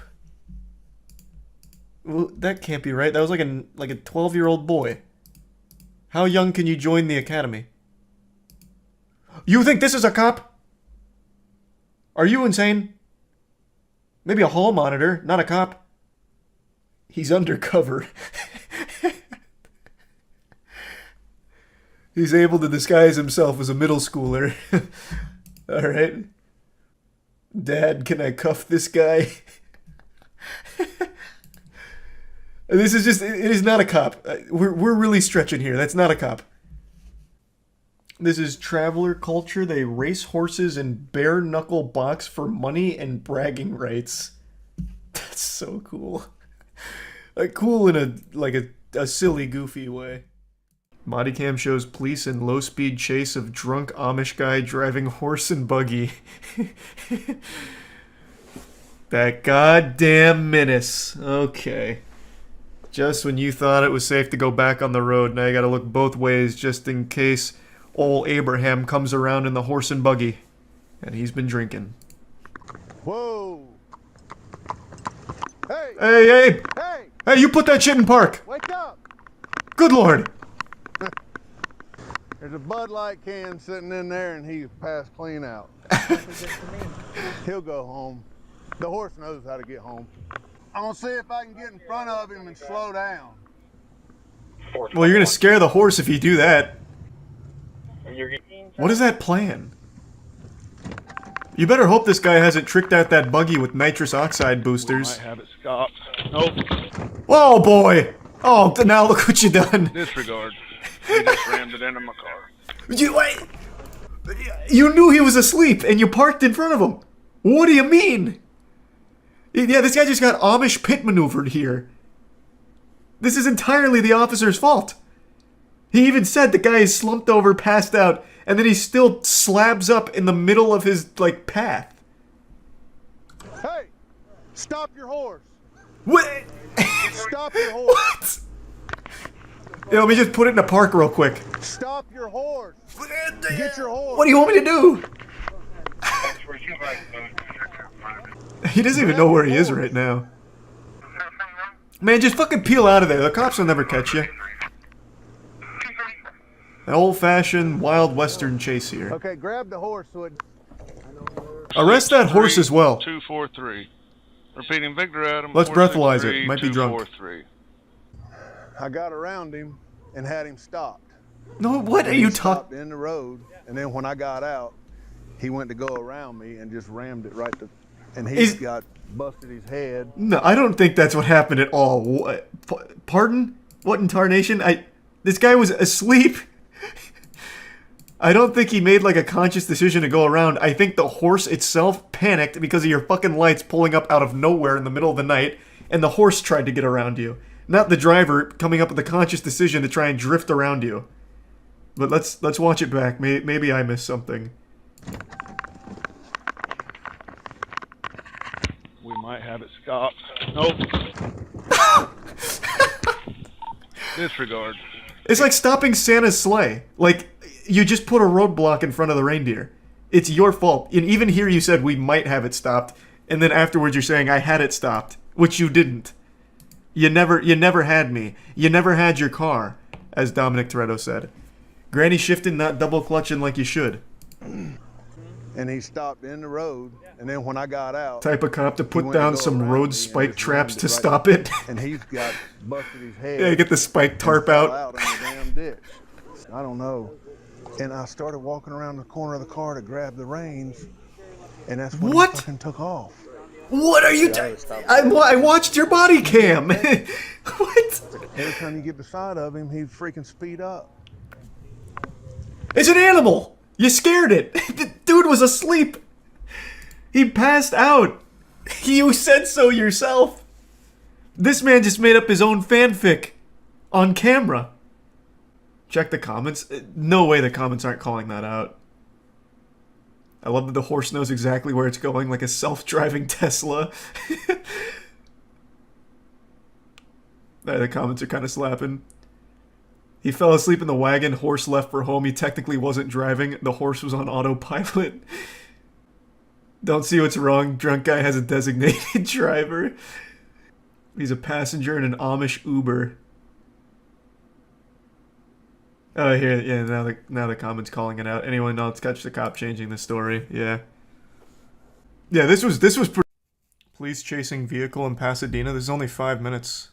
Well, that can't be right. That was like a 12-year-old boy. How young can you join the academy? You think this is a cop? Are you insane? Maybe a hall monitor, not a cop. He's undercover. He's able to disguise himself as a middle schooler. Alright. Dad, can I cuff this guy? This is just, it is not a cop. We're really stretching here. That's not a cop. This is traveler culture. They race horses and bare knuckle box for money and bragging rights. That's so cool. Like cool in a silly, goofy way. Body cam shows police in low speed chase of drunk Amish guy driving horse and buggy. That goddamn menace. Okay. Just when you thought it was safe to go back on the road, now you gotta look both ways just in case old Abraham comes around in the horse and buggy. And he's been drinking. Whoa! Hey! Hey, hey! Hey! Hey, you put that shit in park! Wake up! Good lord! There's a Bud Light can sitting in there and he passed clean out. He'll go home. The horse knows how to get home. I'm gonna see if I can get in front of him and slow down. Well, you're gonna scare the horse if you do that. What is that plan? You better hope this guy hasn't tricked out that buggy with nitrous oxide boosters. Might have it stopped. Nope. Whoa, boy! Oh, now look what you done. Disregard. He just rammed it into my car. You knew he was asleep and you parked in front of him. What do you mean? Yeah, this guy just got Amish pit maneuvered here. This is entirely the officer's fault. He even said the guy is slumped over, passed out, and then he still slabs up in the middle of his, like, path. Hey! Stop your horse! What? Stop your horse! What? Yeah, let me just put it in a park real quick. Stop your horse! Get your horse! What do you want me to do? He doesn't even know where he is right now. Man, just fucking peel out of there. The cops will never catch you. An old-fashioned Wild Western chase here. Okay, grab the horse so it... Arrest that horse as well. 243. Repeating, Victor Adam. Let's breathalyze it. Might be drunk. 243. I got around him and had him stopped. No, what are you stopped talking? in the road, and then when I got out, he went to go around me and just rammed it right to... And he's got busted his head. No, I don't think that's what happened at all. What? Pardon? What in tarnation? This guy was asleep. I don't think he made like a conscious decision to go around. I think the horse itself panicked because of your fucking lights pulling up out of nowhere in the middle of the night, and the horse tried to get around you. Not the driver coming up with a conscious decision to try and drift around you. But let's watch it back. Maybe I missed something. We might have it stopped. Nope. Disregard. It's like stopping Santa's sleigh. Like, you just put a roadblock in front of the reindeer. It's your fault. And even here you said we might have it stopped, and then afterwards you're saying I had it stopped, which you didn't. You never had me. You never had your car, as Dominic Toretto said. Granny shifting, not double clutching like you should. And he stopped in the road, and then when I got out... Type of cop to put down some road spike traps to stop it. And he's got busted his head. Yeah, get the spike tarp out. In the damn ditch. I don't know. And I started walking around the corner of the car to grab the reins, and that's when he fucking took off. What are you doing? I watched your body cam. What? Every time you get beside of him, he'd freaking speed up. It's an animal. You scared it. The dude was asleep. He passed out. You said so yourself. This man just made up his own fanfic on camera. Check the comments. No way the comments aren't calling that out. I love that the horse knows exactly where it's going, like a self-driving Tesla. The comments are kind of slapping. He fell asleep in the wagon, horse left for home. He technically wasn't driving. The horse was on autopilot. Don't see what's wrong. Drunk guy has a designated driver. He's a passenger in an Amish Uber. Oh, here, yeah, now the comments calling it out. Anyone else catch the cop changing the story? Yeah. Yeah, this was police chasing vehicle in Pasadena. This is only 5 minutes.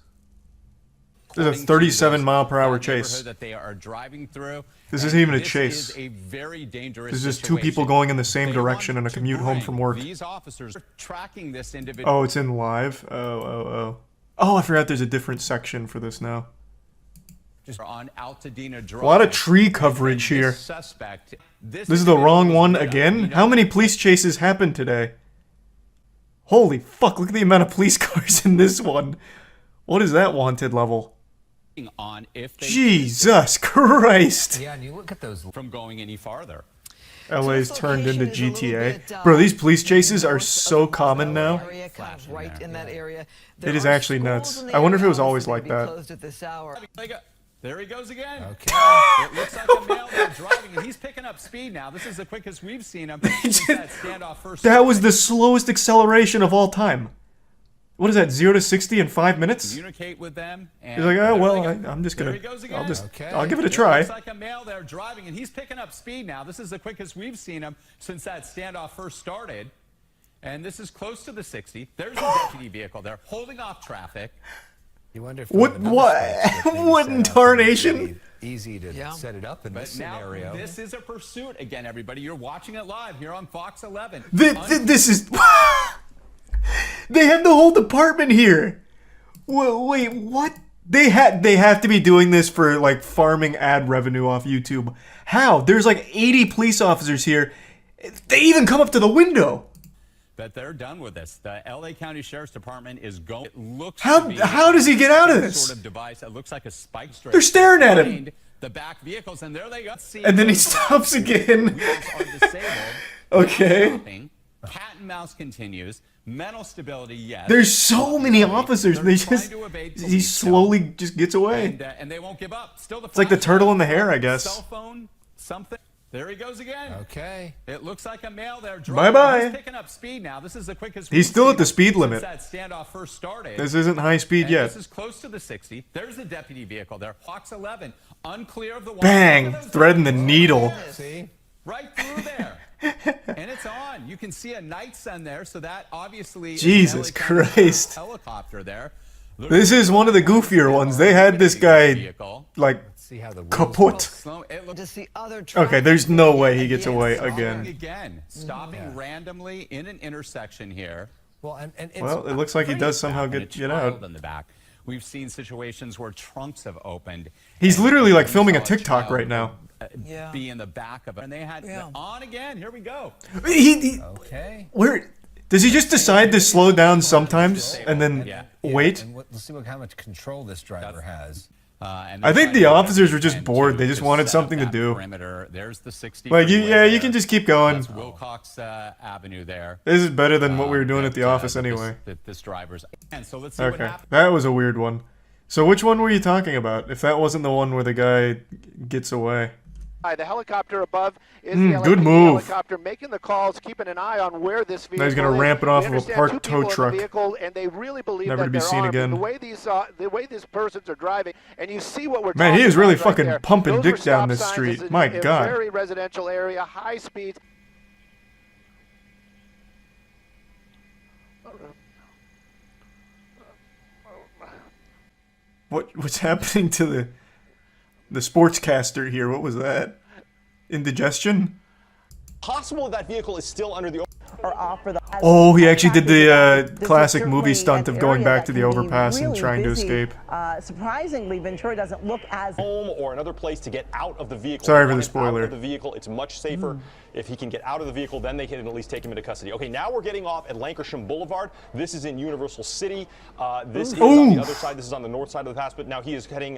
This is a 37-mile-per-hour chase. That they are driving through. This isn't even a chase. This is a very dangerous This is just two people going in the same direction on a commute home from work. These officers are tracking this individual. Oh, it's in live? Oh, I forgot there's a different section for this now. Just on Altadena Drive. A lot of tree coverage here. Suspect. This is the wrong one again? How many police chases happened today? Holy fuck, look at the amount of police cars in this one. What is that wanted level? On if they Jesus Christ. Yeah, and you look at those from going any farther. LA's turned into GTA. Bro, these police chases are so common now. Right in that area. It is actually nuts. I wonder if it was always like that. There he goes again. Okay. It looks like a male there driving, and he's picking up speed now. This is the quickest we've seen him since that standoff first. That was the slowest acceleration of all time. What is that, 0 to 60 in 5 minutes? Communicate with them. And he's like, oh, well, I'm just gonna, I'll give it a try. It looks like a male there driving, and he's picking up speed now. This is the quickest we've seen him since that standoff first started. And this is close to the 60. There's a deputy vehicle there holding off traffic. You wonder if what in tarnation? Easy to set it up in this scenario. This is a pursuit again, everybody. You're watching it live here on Fox 11. This is. They had the whole department here. Wait, what? They have to be doing this for like farming ad revenue off YouTube. How? There's like 80 police officers here. They even come up to the window. That they're done with this. The LA County Sheriff's Department is going. It looks how does he get out of this? Sort of device that looks like a spike strip. They're staring at him. The back vehicles, and there they go. And then he stops again. Okay. Cat and mouse continues. Mental stability, yes. There's so many officers. They just he slowly just gets away. And they won't give up. Still, it's like the turtle in the hair, I guess. Cell phone, something. There he goes again. Okay. It looks like a male there. Bye-bye. He's picking up speed now. This is the quickest. He's still at the speed limit. That standoff first started. This isn't high speed yet. This is close to the 60. There's a deputy vehicle there. Fox 11. Unclear of the one. Bang! Threading the needle. See? Right through there. And it's on. You can see a night sun there, so that obviously Jesus Christ. Helicopter there. This is one of the goofier ones. They had this guy like kaput. Okay, there's no way he gets away again. Stopping randomly in an intersection here. Well, it looks like he does somehow get out. In the back. We've seen situations where trunks have opened. He's literally like filming a TikTok right now. Be in the back of it, and they had on again. Here we go. Okay. Where does he just decide to slow down sometimes and then wait? And let's see how much control this driver has. I think the officers were just bored. They just wanted something to do. There's the 60. Like you can just keep going. That's Wilcox Avenue there. This is better than what we were doing at the office anyway. This driver's. And so let's see what happens. That was a weird one. So which one were you talking about? If that wasn't the one where the guy gets away. The helicopter above is the good move. Helicopter making the calls, keeping an eye on where this vehicle now he's gonna ramp it off of a parked tow truck. And they really believe never to be seen again. The way these persons are driving, and you see what we're man, he is really right fucking there. pumping Those dick down this signs street. in My a God. Very residential area, high speeds. What's happening to the sportscaster here? What was that? Indigestion? Possible that vehicle is still under the Oh, he actually did the classic movie stunt of going back to the overpass and trying to escape. Surprisingly, Ventura doesn't look as home or another place to get out of the vehicle. Sorry for the spoiler. Out of the vehicle, it's much safer. If he can get out of the vehicle, then they can at least take him into custody. Okay, now we're getting off at Lankershim Boulevard. This is in Universal City. This is on the other side. This is on the north side of the pass, but now he is heading,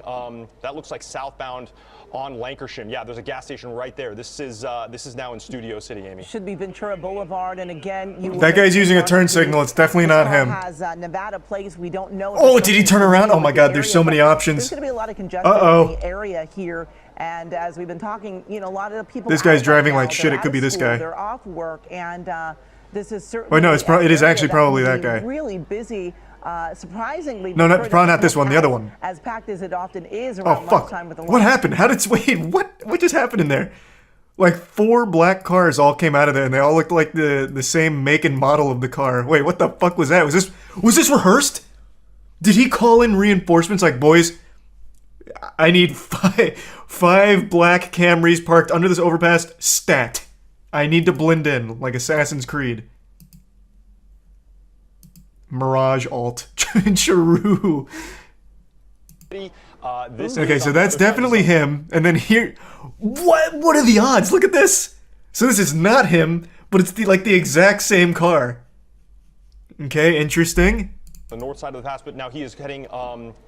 that looks like southbound on Lankershim. Yeah, there's a gas station right there. This is now in Studio City, Amy. should be Ventura Boulevard, and again, that guy's using a turn signal. It's definitely not him. Has Nevada plates. We don't know. Oh, did he turn around? Oh my God, there's so many options. There's going to be a lot of congestion in the area here, and as we've been talking, you know, a lot of the people. This guy's driving like shit. It could be this guy. They're off work, and this is certainly. Wait, no, it is actually probably that guy. Really busy. Surprisingly, no, probably not this one. The other one. As packed as it often is around lunchtime with the. What happened? How did wait? What just happened in there? Like 4 black cars all came out of there, and they all looked like the same make and model of the car. Wait, what the fuck was that? Was this rehearsed? Did he call in reinforcements like, boys, I need five black Camrys parked under this overpass, stat. I need to blend in like Assassin's Creed. Mirage alt. Charu. Okay, so that's definitely him. And then here, what are the odds? Look at this. So this is not him, but it's like the exact same car. Okay, interesting. The north side of the pass, but now he is heading,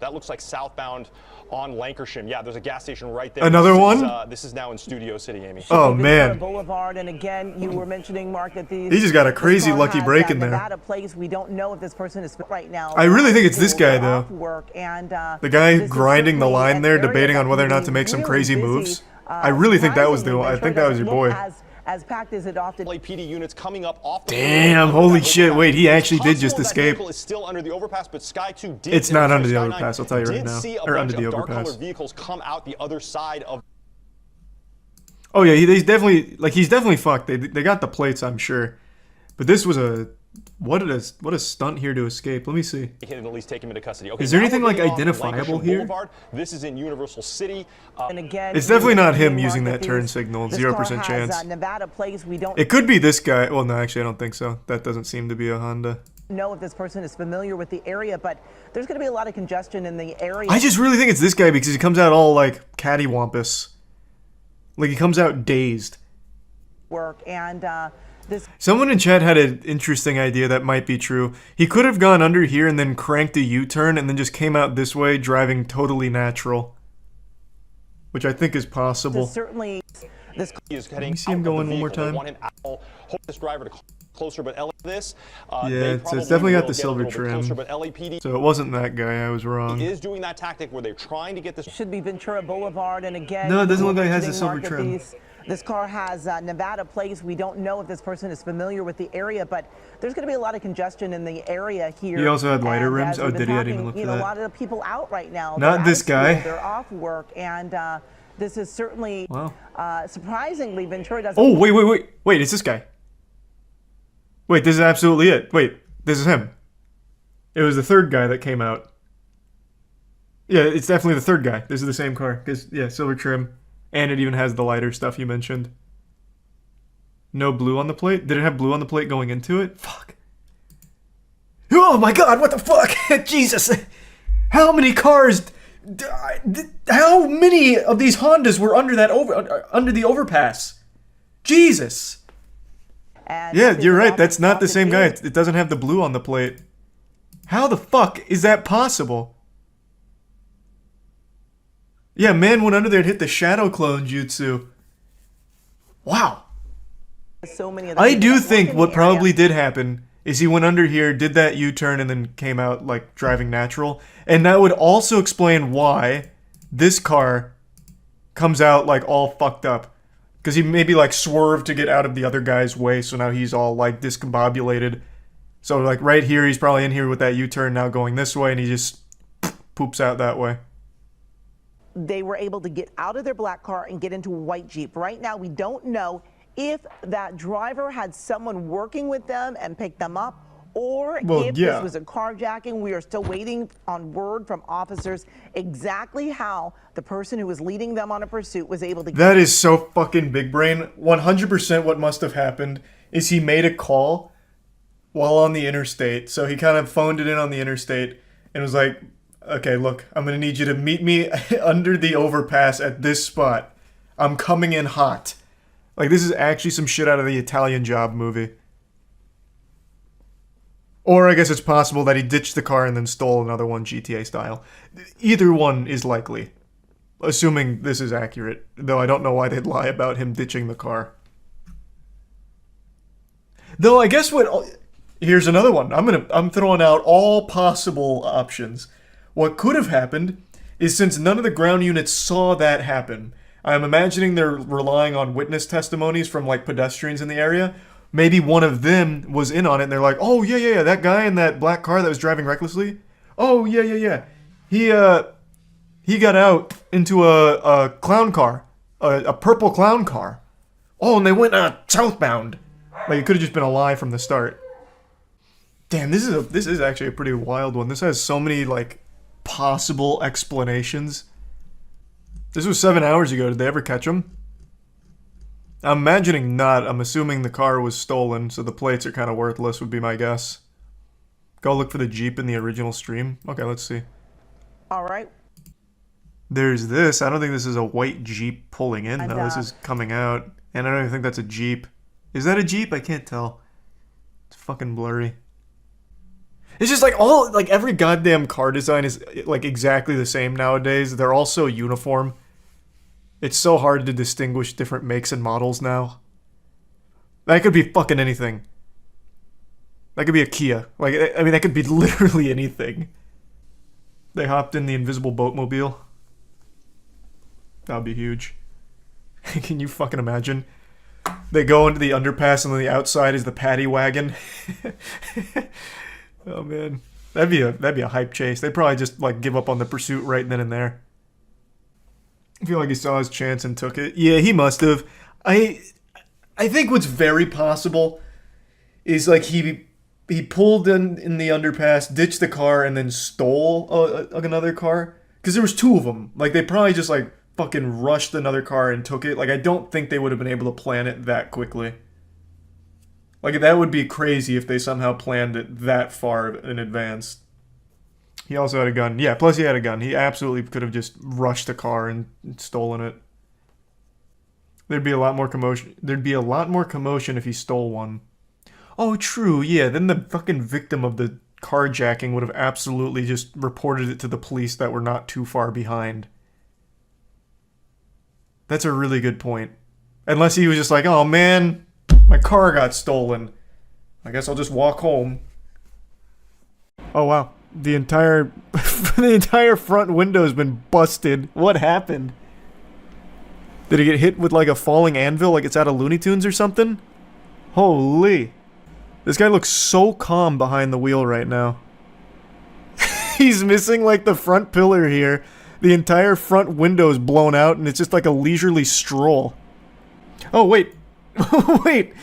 that looks like southbound on Lancashire. Yeah, there's a gas station right there. Another one? This is now in Studio City, Amy. Oh, man. Boulevard, and again, you were mentioning, Mark, that He just got a crazy lucky break in there. Nevada place. We don't know if this person is right now. I really think it's this guy, though. Work, and, the guy grinding the line there, debating on whether or not to make some crazy moves. I really think that was I think that was your boy. As packed as it often. LAPD units coming up off the Damn, holy shit, wait, he actually did just escape. Is still under the overpass, but Sky 2 did it's not under the overpass, I'll tell you right now. Or under the overpass. Dark-colored vehicles come out the other side of. Oh yeah, he's definitely fucked. They got the plates, I'm sure. But this was a what a stunt here to escape. Let me see. They can at least take him into custody. Okay, is there anything like identifiable here? This is in Universal City. And again, it's definitely not him using that turn signal. 0% chance. Nevada place. We don't. It could be this guy. Well, no, actually, I don't think so. That doesn't seem to be a Honda. Know if this person is familiar with the area, but there's going to be a lot of congestion in the area. I just really think it's this guy because he comes out all like cattywampus. Like he comes out dazed. Work and. Someone in chat had an interesting idea that might be true. He could have gone under here and then cranked a U-turn and then just came out this way driving totally natural. Which I think is possible. Certainly, this is heading. Let me see him going one more time. Want him out. Hope this driver to closer, but this. Yeah, so it's definitely got the silver trim. Closer, but LAPD so it wasn't that guy. I was wrong. Is doing that tactic where they're trying to get this. Should be Ventura Boulevard, and again. No, it doesn't look like it has the silver trim. This car has Nevada plates. We don't know if this person is familiar with the area, but there's going to be a lot of congestion in the area here. He also had lighter rims. Oh, did he? I didn't even look for that. A lot of the people out right now. Not this guy. They're off work, and this is certainly surprisingly Ventura doesn't. Oh, wait! It's this guy. Wait, this is absolutely it. Wait, this is him. It was the third guy that came out. Yeah, it's definitely the third guy. This is the same car. Cause yeah, silver trim. And it even has the lighter stuff you mentioned. No blue on the plate? Did it have blue on the plate going into it? Fuck. Oh my god, what the fuck? Jesus. How many cars... How many of these Hondas were under that under the overpass? Jesus. Yeah, you're right. That's not the same guy. It doesn't have the blue on the plate. How the fuck is that possible? Yeah, man went under there and hit the shadow clone jutsu. Wow. So many of I do think what probably did happen is he went under here, did that U-turn, and then came out like driving natural. And that would also explain why this car comes out like all fucked up. Because he maybe like swerved to get out of the other guy's way, so now he's all like discombobulated. So like right here, he's probably in here with that U-turn now going this way, and he just poops out that way. They were able to get out of their black car and get into a white Jeep. Right now, we don't know if that driver had someone working with them and picked them up, or if this was a carjacking. We are still waiting on word from officers exactly how the person who was leading them on a pursuit was able to get. That is so fucking big brain. 100% what must have happened is he made a call while on the interstate. So he kind of phoned it in on the interstate and was like, okay, look, I'm going to need you to meet me under the overpass at this spot. I'm coming in hot. Like, this is actually some shit out of the Italian Job movie. Or I guess it's possible that he ditched the car and then stole another one GTA style. Either one is likely. Assuming this is accurate. Though I don't know why they'd lie about him ditching the car. Though I guess what... Here's another one. I'm throwing out all possible options. What could have happened is since none of the ground units saw that happen, I'm imagining they're relying on witness testimonies from like pedestrians in the area. Maybe one of them was in on it and they're like, oh yeah, that guy in that black car that was driving recklessly. Oh yeah. He got out into a clown car, a purple clown car. Oh, and they went southbound. Like it could have just been a lie from the start. Damn, this is actually a pretty wild one. This has so many like possible explanations. This was 7 hours ago. Did they ever catch him? I'm imagining not. I'm assuming the car was stolen, so the plates are kind of worthless would be my guess. Go look for the Jeep in the original stream. Okay, let's see. All right. There's this. I don't think this is a white Jeep pulling in, though. This is coming out. And I don't even think that's a Jeep. Is that a Jeep? I can't tell. It's fucking blurry. It's just like every goddamn car design is like exactly the same nowadays. They're all so uniform. It's so hard to distinguish different makes and models now. That could be fucking anything. That could be a Kia. Like, I mean, that could be literally anything. They hopped in the invisible boatmobile. That would be huge. Can you fucking imagine? They go into the underpass and on the outside is the paddy wagon. Oh man, that'd be a hype chase. They'd probably just like give up on the pursuit right then and there. I feel like he saw his chance and took it. Yeah, he must have. I think what's very possible is like he pulled in the underpass, ditched the car, and then stole another car. Because there was two of them. Like they probably just like fucking rushed another car and took it. Like I don't think they would have been able to plan it that quickly. Like, that would be crazy if they somehow planned it that far in advance. He also had a gun. Yeah, plus he had a gun. He absolutely could have just rushed the car and stolen it. There'd be a lot more commotion. There'd be a lot more commotion if he stole one. Oh, true, yeah. Then the fucking victim of the carjacking would have absolutely just reported it to the police that were not too far behind. That's a really good point. Unless he was just like, oh, man... my car got stolen. I guess I'll just walk home. Oh wow. The entire front window's been busted. What happened? Did he get hit with like a falling anvil like it's out of Looney Tunes or something? Holy. This guy looks so calm behind the wheel right now. He's missing like the front pillar here. The entire front window's blown out and it's just like a leisurely stroll. Oh wait. Wait,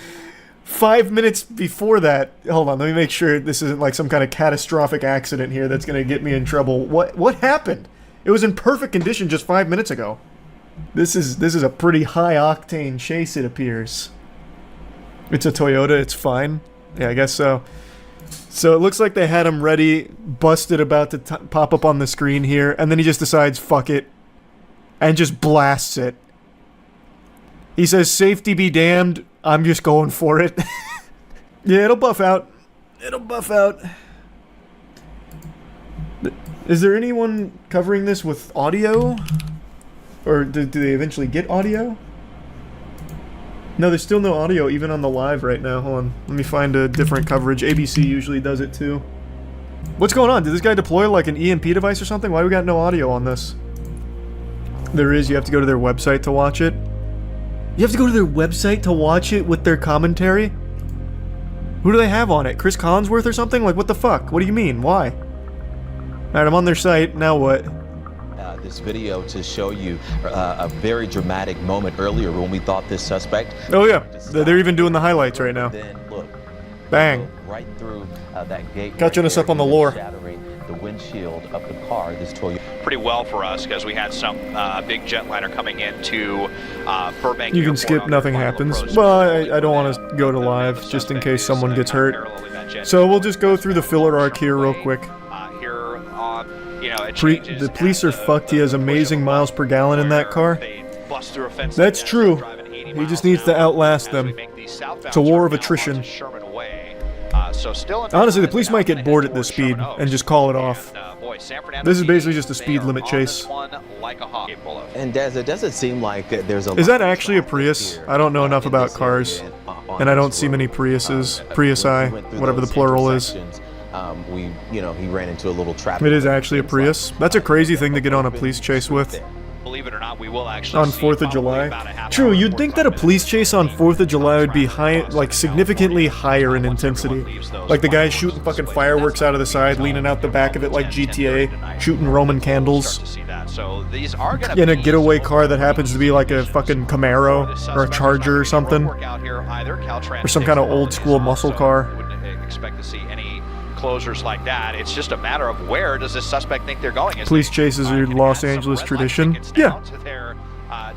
5 minutes before that, hold on, let me make sure this isn't like some kind of catastrophic accident here that's gonna get me in trouble. What happened? It was in perfect condition just 5 minutes ago. This is a pretty high octane chase, it appears. It's a Toyota, it's fine. Yeah, I guess so. So it looks like they had him ready, busted, about to pop up on the screen here, and then he just decides, fuck it, and just blasts it. He says, safety be damned, I'm just going for it. Yeah, it'll buff out. It'll buff out. Is there anyone covering this with audio? Or do they eventually get audio? No, there's still no audio even on the live right now. Hold on. Let me find a different coverage. ABC usually does it too. What's going on? Did this guy deploy like an EMP device or something? Why do we got no audio on this? There is. You have to go to their website to watch it. You have to go to their website to watch it with their commentary? Who do they have on it? Chris Collinsworth or something? Like, what the fuck? What do you mean? Why? Alright, I'm on their site. Now what? This video to show you a very dramatic moment earlier when we thought this suspect... Oh yeah, they're even doing the highlights right now. Then, look, bang. Right through that gate. Catching us up on the lore. Shattering the windshield of the car, this Toyota. Pretty well for us because we had some big jetliner coming into Burbank. You can skip, nothing happens. Well, I don't want to go to live just in case someone gets hurt. So we'll just go through the filler arc here real quick. The police are fucked. He has amazing miles per gallon in that car. That's true. He just needs to outlast them. It's a war of attrition. Honestly, the police might get bored at this speed and just call it off. This is basically just a speed limit chase. And Des, it doesn't seem like there's a... Is that actually a Prius? I don't know enough about cars. And I don't see many Priuses. Priusi, whatever the plural is. He ran into a little trap. It is actually a Prius. That's a crazy thing to get on a police chase with. Believe it or not, we will actually on 4th of July. True, you'd think that a police chase on 4th of July would be high, like significantly higher in intensity. Like the guy shooting fucking fireworks out of the side, leaning out the back of it like GTA, shooting Roman candles. In a getaway car that happens to be like a fucking Camaro or a Charger or something, or some kind of old school muscle car. Wouldn't expect to see any closures like that. It's just a matter of where does this suspect think they're going. Police chases are Los Angeles tradition. Yeah.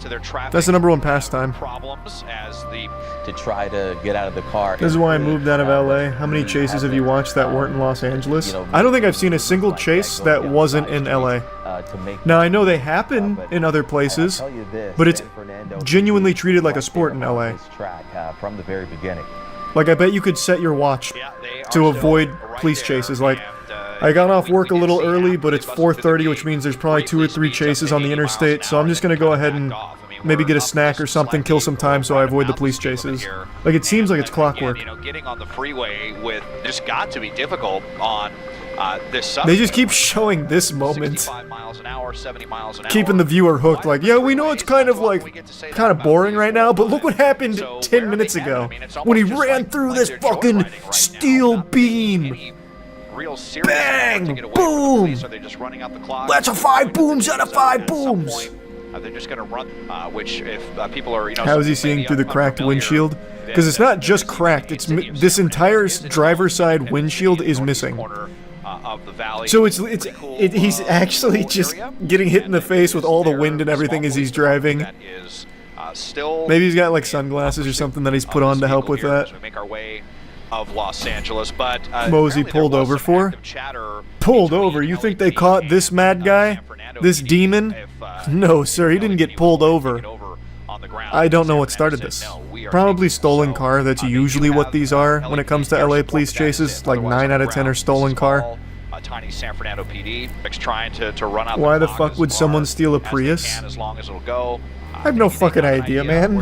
to their traffic. That's the #1 pastime. Problems as the to try to get out of the car. This is why I moved out of LA. How many chases have you watched that weren't in Los Angeles? I don't think I've seen a single chase that wasn't in LA. Now, I know they happen in other places, but it's genuinely treated like a sport in LA. From the very beginning. Like, I bet you could set your watch to avoid police chases. Like, I got off work a little early, but it's 4:30, which means there's probably 2 or 3 chases on the interstate, so I'm just gonna go ahead and maybe get a snack or something, kill some time so I avoid the police chases. Like, it seems like it's clockwork. You know, getting on the freeway with just got to be difficult on this. They just keep showing this moment, 65 miles an hour, 70 miles an hour. keeping the viewer hooked. Like, yeah, we know it's kind of boring right now, but look what happened 10 minutes ago when he ran through this fucking steel beam. Real serious Bang! to get away Boom! from the police. Are they just running out the clock? That's a 5 booms out of 5 booms. They're just going to run, which if people are, you know... How is he seeing through the cracked windshield? Because it's not just cracked, it's this entire driver's side windshield is missing. Of the valley. So he's actually just getting hit in the face with all the wind and everything as he's driving. Maybe he's got like sunglasses or something that he's put on to help with that. We make our way of Los Angeles, but Mosey pulled over for? Pulled over? You think they caught this mad guy? This demon? No, sir, he didn't get pulled over. I don't know what started this. Probably stolen car. That's usually what these are when it comes to LA police chases. Like 9 out of 10 are stolen car. Tiny San Fernando PD trying to run out. Why the fuck would someone steal a Prius? As long as it'll go. I have no fucking idea, man.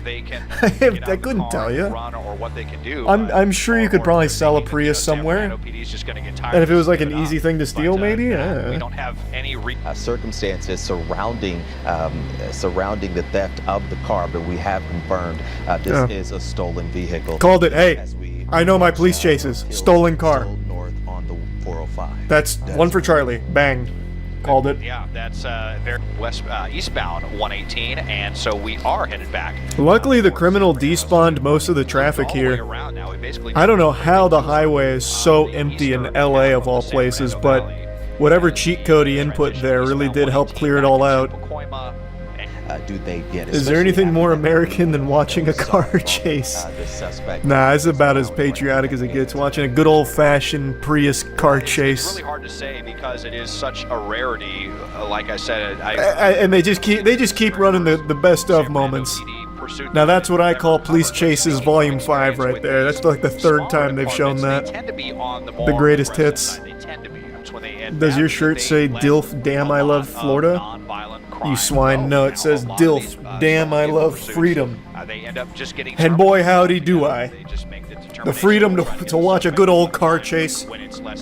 I couldn't tell you. I'm sure you could probably sell a Prius somewhere. And if it was like an easy thing to steal, maybe. We don't have any circumstances surrounding the theft of the car, but we have confirmed this is a stolen vehicle. Called it. Hey, I know my police chases. Stolen car. North on the 405. That's one for Charlie. Bang. Called it. Yeah, that's very eastbound 118, and so we are headed back. Luckily, the criminal despawned most of the traffic here. I don't know how the highway is so empty in LA of all places, but whatever cheat code he input there really did help clear it all out. Do they get it? Is there anything more American than watching a car chase? Nah, it's about as patriotic as it gets, watching a good old-fashioned Prius car chase. It's really hard to say because it is such a rarity. Like I said, and they just keep running the best of moments. Now that's what I call Police Chases Volume 5 right there. That's like the 3rd time they've shown that. The greatest hits. Does your shirt say DILF Damn I Love Florida? You swine. No, it says DILF Damn I Love Freedom. And boy howdy do I. The freedom to watch a good old car chase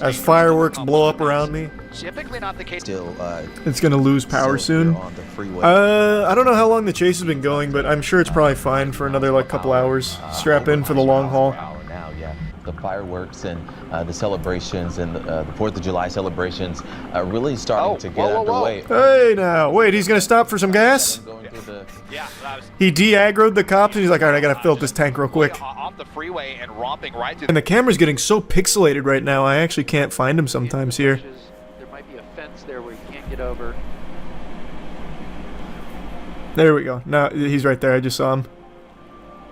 as fireworks blow up around me. Typically not the case. It's gonna lose power soon. I don't know how long the chase has been going, but I'm sure it's probably fine for another like couple hours. Strap in for the long haul. The fireworks and the celebrations and the 4th of July celebrations are really starting to get underway. Hey now, wait, he's gonna stop for some gas? He de-aggroed the cops and he's like, alright, I gotta fill up this tank real quick. Off the freeway and romping right through. And the camera's getting so pixelated right now, I actually can't find him sometimes here. There might be a fence there where you can't get over. There we go. No, he's right there. I just saw him.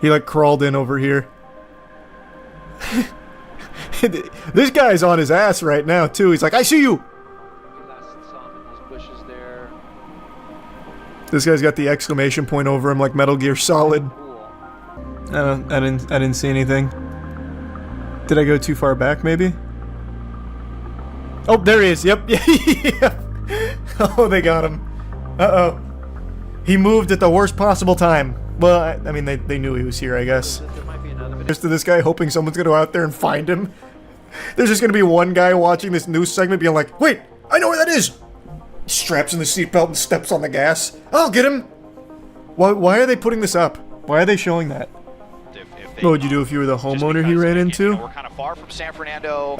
He like crawled in over here. This guy's on his ass right now too. He's like, I see you. This guy's got the exclamation point over him like Metal Gear Solid. I didn't see anything. Did I go too far back maybe? Oh, there he is. Yep. Yeah. Oh, they got him. Uh-oh. He moved at the worst possible time. Well, I mean, they knew he was here, I guess. Just to this guy hoping someone's gonna go out there and find him. There's just gonna be one guy watching this news segment being like, wait, I know where that is! Straps in the seatbelt and steps on the gas. I'll get him! Why are they putting this up? Why are they showing that? What would you do if you were the homeowner he ran into? We're kind of far from San Fernando.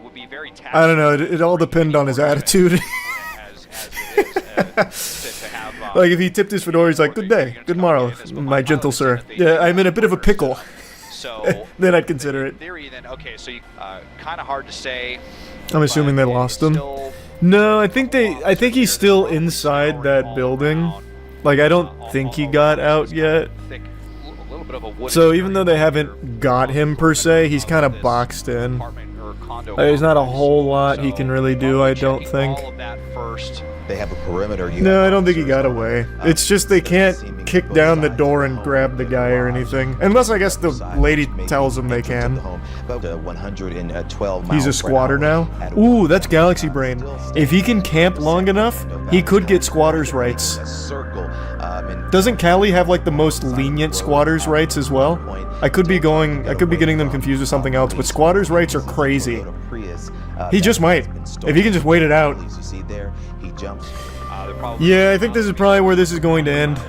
Would be very I don't know. It all depended on his attitude. Like if he tipped his fedora, he's like, good day, good morrow, my gentle sir. Yeah, I'm in a bit of a pickle. So then I'd consider it. Theory, then okay, so kind of hard to say. I'm assuming they lost him. No, I think he's still inside that building. Like, I don't think he got out yet. So even though they haven't got him per se, he's kind of boxed in. There's not a whole lot he can really do, I don't think. They have a perimeter. No, I don't think he got away. It's just they can't kick down the door and grab the guy or anything. Unless, I guess, the lady tells them they can. 112 He's a squatter now? Ooh, that's Galaxy Brain. If he can camp long enough, he could get squatters' rights. Doesn't Cali have, like, the most lenient squatters' rights as well? I could be getting them confused with something else, but squatters' rights are crazy. He just might. If he can just wait it out. Yeah, I think this is probably where this is going to end.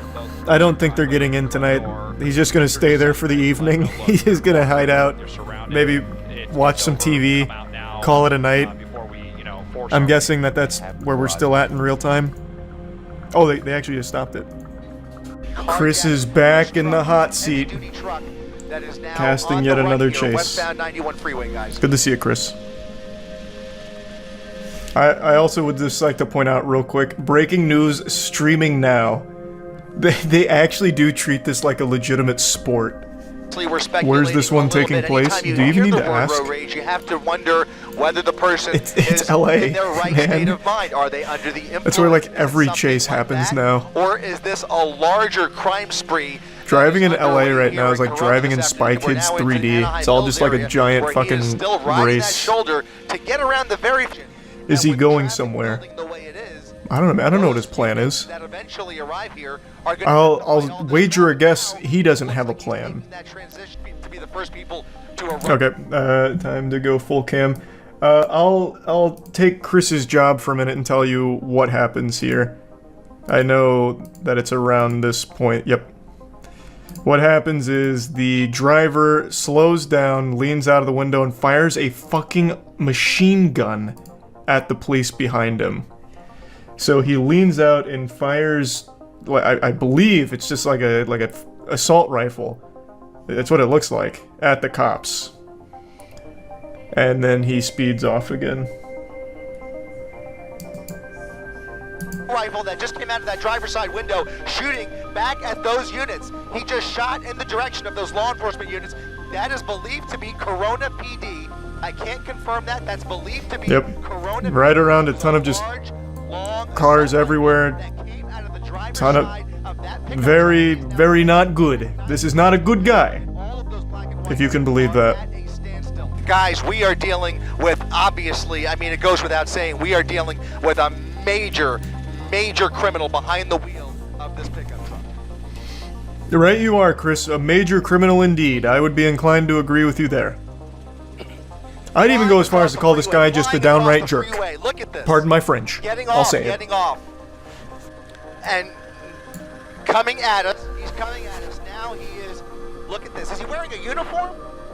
I don't think they're getting in tonight. He's just gonna stay there for the evening. He's just gonna hide out. Maybe watch some TV. Call it a night. I'm guessing that that's where we're still at in real time. Oh, they actually just stopped it. Chris is back in the hot seat. Casting yet another chase. Good to see you, Chris. I also would just like to point out real quick, breaking news streaming now. They actually do treat this like a legitimate sport. Where's this one taking place? Do you even need to ask? You have to wonder whether the person it's LA, in their right man. state of mind. Are they under the influence? That's where like every chase happens now. Or is this a larger crime spree? Driving in LA right now is like driving in Spy Kids 3D. It's all just like a giant fucking race. To get around the very Is he going somewhere? I don't know, man. I don't know what his plan is. I'll wager a guess he doesn't have a plan. Okay, time to go full cam. I'll take Chris's job for a minute and tell you what happens here. I know that it's around this point. Yep. What happens is the driver slows down, leans out of the window, and fires a fucking machine gun at the police behind him. So he leans out and fires, I believe it's just like a assault rifle. That's what it looks like, at the cops. And then he speeds off again. Rifle that just came out of that driver's side window, shooting back at those units. He just shot in the direction of those law enforcement units. That is believed to be Corona PD. I can't confirm that. That's believed to be Corona PD. Right around a ton of just cars everywhere. Ton of very, very not good. This is not a good guy. If you can believe that. Guys, we are dealing with, obviously, I mean, it goes without saying, we are dealing with a major criminal behind the wheel of this pickup truck. Right you are, Chris. A major criminal indeed. I would be inclined to agree with you there. I'd even go as far as to call this guy just a downright jerk. Look at this. Pardon my French. I'll say it. Getting off. And coming at us. He's coming at us. Now he is, look at this. Is he wearing a uniform?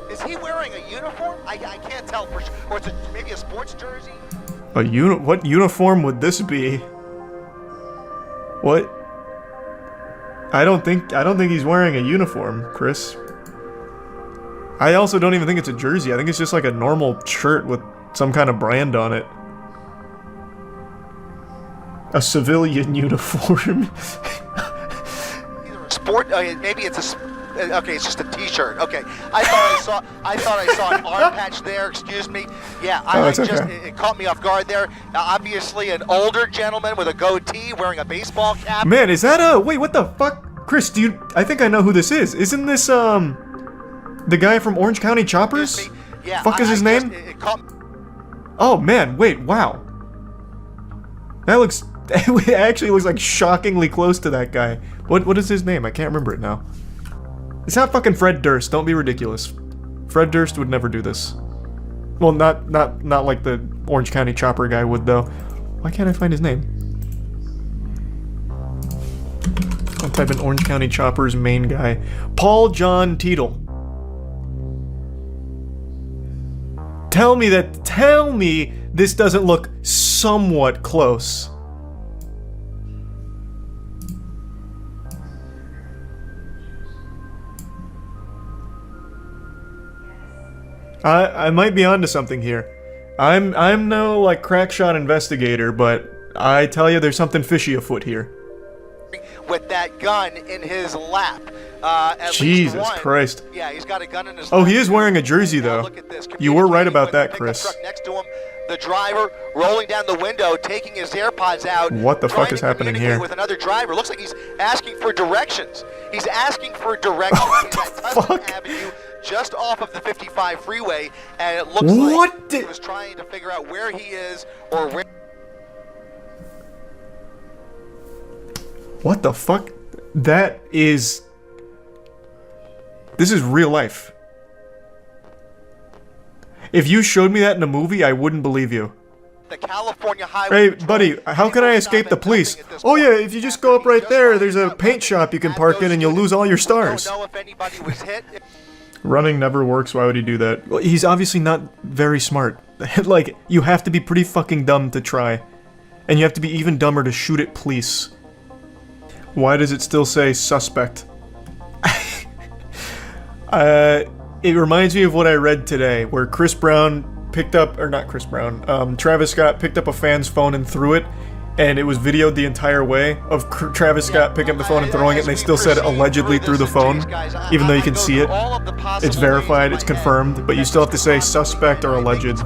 Is he wearing a uniform? I can't tell for sure. Or it's maybe a sports jersey? What uniform would this be? What? I don't think he's wearing a uniform, Chris. I also don't even think it's a jersey. I think it's just like a normal shirt with some kind of brand on it. A civilian uniform. Sport? Maybe it's a. Okay, it's just a T-shirt. Okay, I thought I saw an arm patch there. Excuse me. Yeah, it caught me off guard there. Obviously, an older gentleman with a goatee wearing a baseball cap. Man, is that wait? What the fuck, Chris? I think I know who this is. Isn't this the guy from Orange County Choppers? Yeah. Fuck is his name? Oh man, wait, wow. That looks. It actually looks like shockingly close to that guy. What is his name? I can't remember it now. It's not fucking Fred Durst. Don't be ridiculous. Fred Durst would never do this. Well, not like the Orange County Chopper guy would though. Why can't I find his name? I'll type in Orange County Chopper's main guy. Paul John Teetle. Tell me this doesn't look somewhat close. I might be onto something here. I'm no like crackshot investigator, but I tell you there's something fishy afoot here. with that gun in his lap. Jesus Christ. Yeah, he's got a gun in his Oh, lap. he is wearing a jersey, though. You were right about that, Chris. Next to him, the driver rolling down the window, taking his AirPods out. What the fuck is happening here? With another driver. Looks like he's asking for directions. He's asking for directions. What the fuck? Avenue, just off of the 55 freeway, and it looks like he was trying to figure out where he is or where. What the fuck? This is real life. If you showed me that in a movie, I wouldn't believe you. The California highway. Hey, buddy, how can I escape the police? Oh yeah, if you just go up right there, there's a paint shop you can park in and you'll lose all your stars. Don't know if anybody was hit. Running never works, why would he do that? Well, he's obviously not very smart. Like, you have to be pretty fucking dumb to try. And you have to be even dumber to shoot at police. Why does it still say suspect? It reminds me of what I read today, where Chris Brown picked up, or not Chris Brown, Travis Scott picked up a fan's phone and threw it, and it was videoed the entire way of Travis Scott picking up the phone and throwing it, and they still said allegedly threw the phone, even though you can see it. It's verified, it's confirmed, but you still have to say suspect or alleged,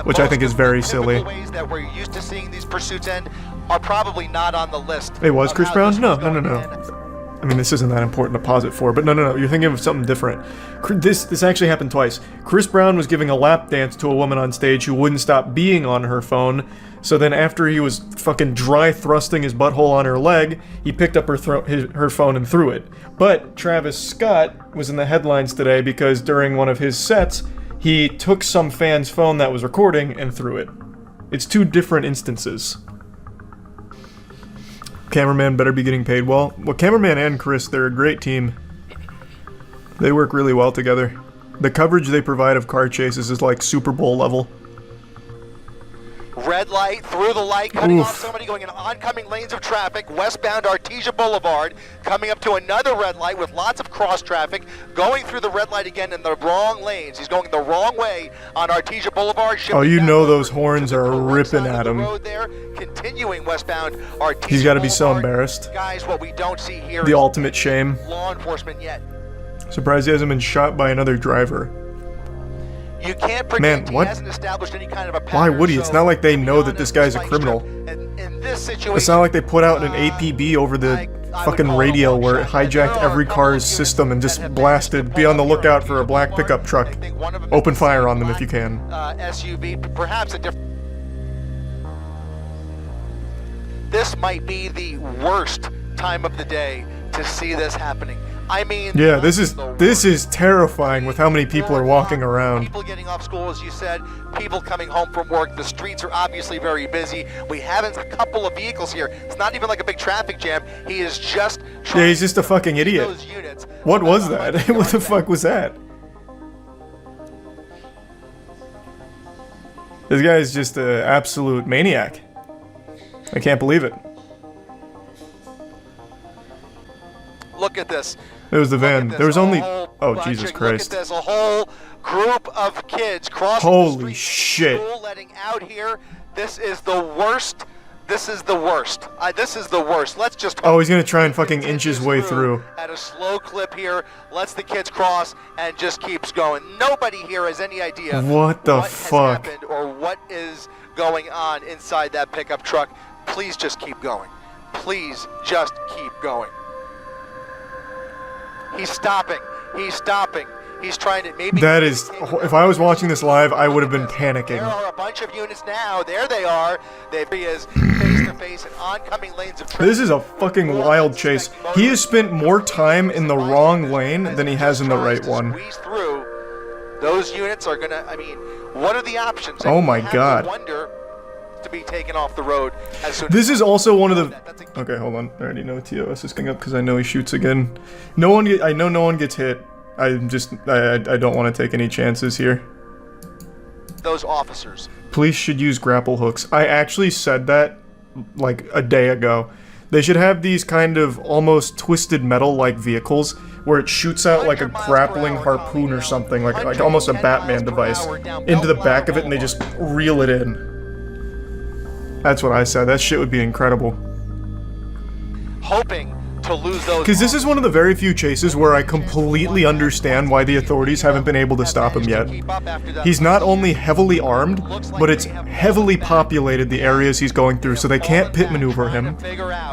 which I think is very silly. That we're used to seeing these pursuits end are probably not on the list. It was Chris Brown? No. I mean, this isn't that important to pause it for, but no, you're thinking of something different. This actually happened twice. Chris Brown was giving a lap dance to a woman on stage who wouldn't stop being on her phone, so then after he was fucking dry thrusting his butthole on her leg, he picked up her phone and threw it. But Travis Scott was in the headlines today because during one of his sets, he took some fan's phone that was recording and threw it. It's two different instances. Cameraman better be getting paid well. Well, cameraman and Chris, they're a great team. They work really well together. The coverage they provide of car chases is like Super Bowl level. Red light, through the light, cutting off somebody going in oncoming lanes of traffic, westbound Artesia Boulevard, coming up to another red light with lots of cross traffic, going through the red light again in the wrong lanes. He's going the wrong way on Artesia Boulevard. Oh, you know those horns are ripping at him. Continuing westbound Artesia He's got to be so embarrassed. Guys, what we don't see here the ultimate shame. Law enforcement yet. Surprised he hasn't been shot by another driver. You can't predict. He hasn't established any kind of a pattern. Why would he? It's not like they know that this guy's a criminal. In this situation, it's not like they put out an APB over the fucking radio where it hijacked every car's system and just blasted, be on the lookout for a black pickup truck. Open fire on them if you can. SUV, perhaps a different. This might be the worst time of the day to see this happening. I mean, yeah, this is terrifying with how many people are walking around. People getting off school, as you said, people coming home from work. The streets are obviously very busy. We have a couple of vehicles here. It's not even like a big traffic jam. He is just yeah, he's just a fucking idiot. What was that? What the fuck was that? This guy is just an absolute maniac. I can't believe it. Look at this. There was the van. There was only... Oh, Jesus Christ. Look at this. A whole group of kids crossing Holy shit. School, letting out here. This is the worst. This is the worst. This is the worst. Let's just... Oh, he's gonna try and fucking inch his way through. At a slow clip here. Lets the kids cross and just keeps going. Nobody here has any idea what the fuck has happened or what is going on inside that pickup truck. Please just keep going. Please just keep going. He's stopping. He's stopping. He's trying to maybe... That is... If I was watching this live, I would have been panicking. There are a bunch of units now. There they are. He is face-to-face in oncoming lanes of traffic. This is a fucking wild chase. He has spent more time in the wrong lane than he has in the right one. Squeeze through. Those units are gonna... I mean, what are the options? Oh my god. Wonder to be taken off the road as soon this is also one of the... Okay, hold on. I already know TOS is coming up because I know he shoots again. I know no one gets hit. I don't want to take any chances here. Those officers. Police should use grapple hooks. I actually said that like a day ago. They should have these kind of almost twisted metal-like vehicles where it shoots out like a grappling harpoon or something, like almost a Batman device, into the back of it and they just reel it in. That's what I said. That shit would be incredible. hoping to lose those. Because this is one of the very few chases where I completely understand why the authorities haven't been able to stop him yet. He's not only heavily armed, but it's heavily populated, the areas he's going through, so they can't pit maneuver him.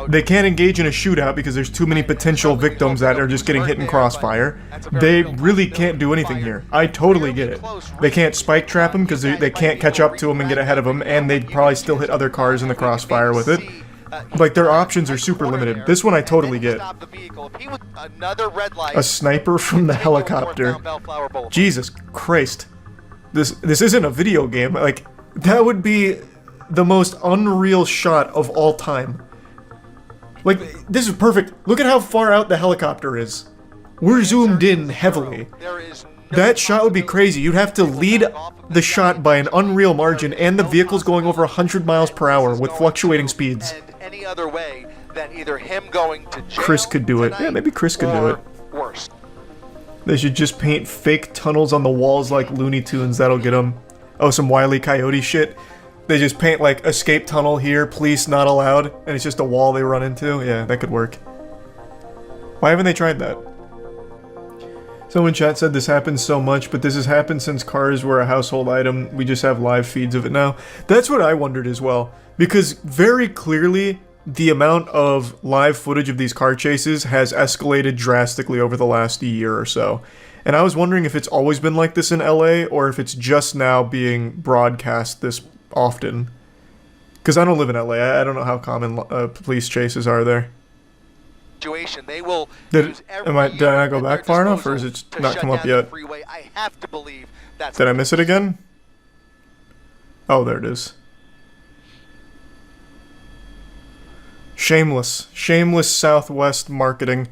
They can't engage in a shootout because there's too many potential victims that are just getting hit in crossfire. They really can't do anything here. I totally get it. They can't spike trap him because they can't catch up to him and get ahead of him, and they'd probably still hit other cars in the crossfire with it. Like, their options are super limited. This one I totally get. A sniper from the helicopter. Jesus Christ. This isn't a video game. Like, that would be the most unreal shot of all time. Like, this is perfect. Look at how far out the helicopter is. We're zoomed in heavily. That shot would be crazy. You'd have to lead the shot by an unreal margin, and the vehicle's going over 100 miles per hour with fluctuating speeds. Any other way than either him going to jail Chris could do it. Yeah, maybe Chris could do it. Worse. They should just paint fake tunnels on the walls like Looney Tunes. That'll get them. Oh, some Wile E. Coyote shit. They just paint like escape tunnel here, police not allowed, and it's just a wall they run into. Yeah, that could work. Why haven't they tried that? Someone in chat said this happens so much, but this has happened since cars were a household item. We just have live feeds of it now. That's what I wondered as well. Because very clearly, the amount of live footage of these car chases has escalated drastically over the last year or so. And I was wondering if it's always been like this in LA, or if it's just now being broadcast this often. Because I don't live in LA, I don't know how common police chases are there. They will did I not go back far enough, or is it not come up yet? I have to believe that's Did I miss it again? Oh, there it is. Shameless Southwest marketing.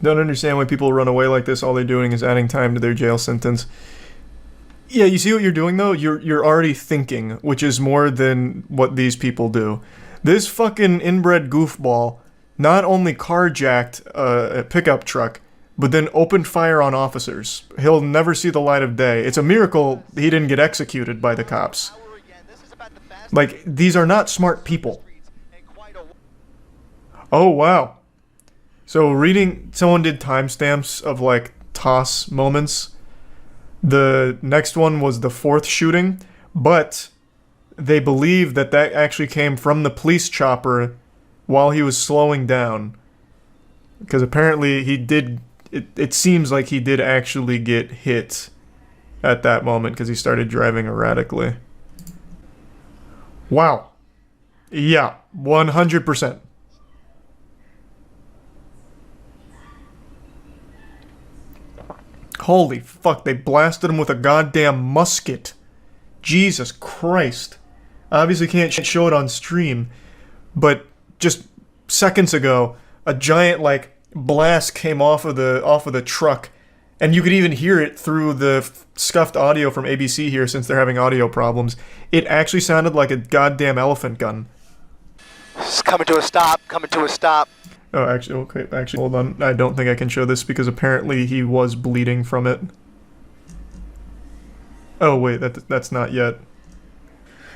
Don't understand why people run away like this. All they're doing is adding time to their jail sentence. Yeah, you see what you're doing though? You're already thinking, which is more than what these people do. This fucking inbred goofball not only carjacked a pickup truck, but then opened fire on officers. He'll never see the light of day. It's a miracle he didn't get executed by the cops. Like, these are not smart people. Oh, wow. So someone did timestamps of, like, toss moments. The next one was the 4th shooting, but they believe that actually came from the police chopper while he was slowing down. Because apparently he did, it seems like he did actually get hit at that moment because he started driving erratically. Wow. Yeah, 100%. Holy fuck, they blasted him with a goddamn musket. Jesus Christ. I obviously can't show it on stream, but just seconds ago, a giant, like, blast came off of the truck, and you could even hear it through the scuffed audio from ABC here since they're having audio problems. It actually sounded like a goddamn elephant gun. It's coming to a stop, Oh, actually, hold on. I don't think I can show this because apparently he was bleeding from it. Oh, wait, that's not yet.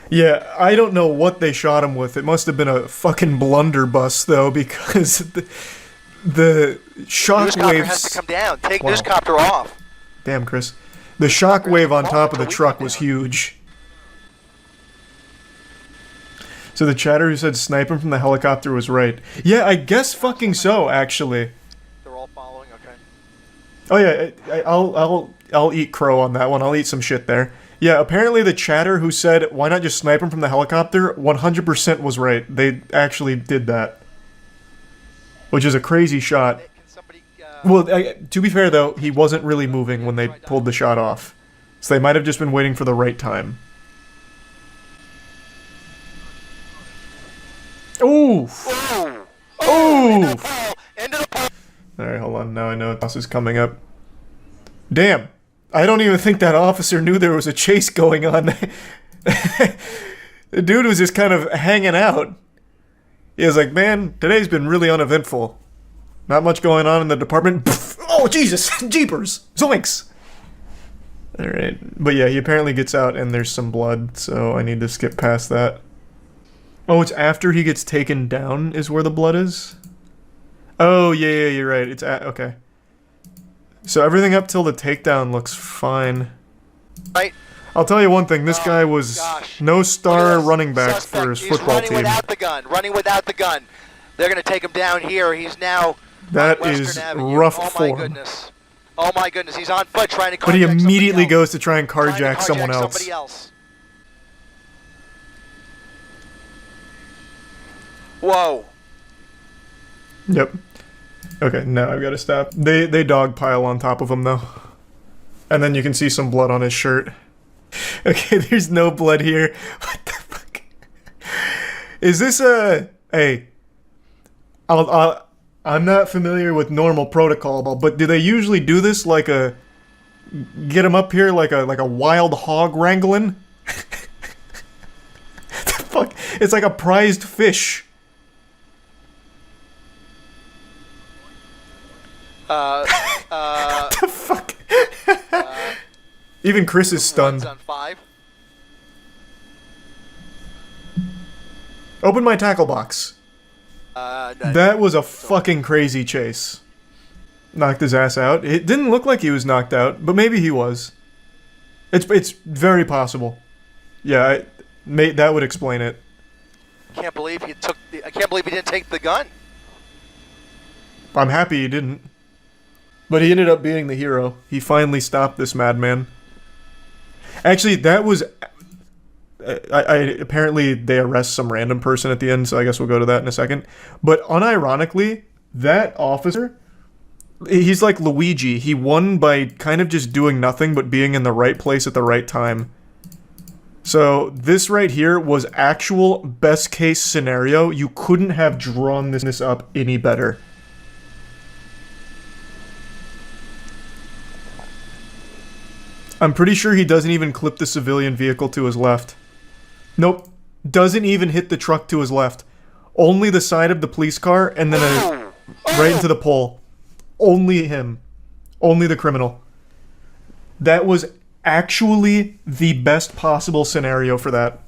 Yeah, I don't know what they shot him with. It must have been a fucking blunderbuss, though, because the shockwaves... Newscopter has to come down. Take Newscopter off. Damn, Chris. The shockwave on top of the truck was huge. So the chatter who said sniping from the helicopter was right. Yeah, I guess fucking so, actually. They're all following, okay. Oh yeah, I'll eat crow on that one. I'll eat some shit there. Yeah, apparently the chatter who said, why not just snipe him from the helicopter, 100% was right. They actually did that. Which is a crazy shot. Well, to be fair though, he wasn't really moving when they pulled the shot off. So they might have just been waiting for the right time. Oof! Oof! Alright, hold on. Now I know this is coming up. Damn! I don't even think that officer knew there was a chase going on. The dude was just kind of hanging out. He was like, man, today's been really uneventful. Not much going on in the department. Oh, Jesus! Jeepers! Zoinks! Alright. But yeah, he apparently gets out and there's some blood, so I need to skip past that. Oh, it's after he gets taken down is where the blood is? Oh, yeah, you're right. It's okay. So everything up till the takedown looks fine. Right. I'll tell you one thing. This guy was no star running back for his football running team. Without the gun. Running without the gun. They're going to take him down here. He's now That on Western is Avenue. rough Oh form. my goodness. Oh my goodness. He's on foot trying to carjack But he immediately somebody goes to try and else. carjack someone else. Somebody else. Whoa. Yep. Okay, now I've got to stop. They dogpile on top of him though. And then you can see some blood on his shirt. Okay, there's no blood here. What the fuck? Is this a... Hey. I'm not familiar with normal protocol, but do they usually do this like a... Get him up here like a wild hog wrangling? The fuck? It's like a prized fish. What the fuck? Even Chris is stunned. On 5. Open my tackle box. No. That was a fucking crazy chase. Knocked his ass out. It didn't look like he was knocked out, but maybe he was. It's very possible. Yeah, that would explain it. Can't believe he took. I can't believe he didn't take the gun. I'm happy he didn't. But he ended up being the hero. He finally stopped this madman. Actually, that was... apparently they arrest some random person at the end, so I guess we'll go to that in a second. But unironically, that officer, he's like Luigi. He won by kind of just doing nothing but being in the right place at the right time. So this right here was actual best case scenario. You couldn't have drawn this up any better. I'm pretty sure he doesn't even clip the civilian vehicle to his left. Nope. Doesn't even hit the truck to his left. Only the side of the police car and then right into the pole. Only him. Only the criminal. That was actually the best possible scenario for that.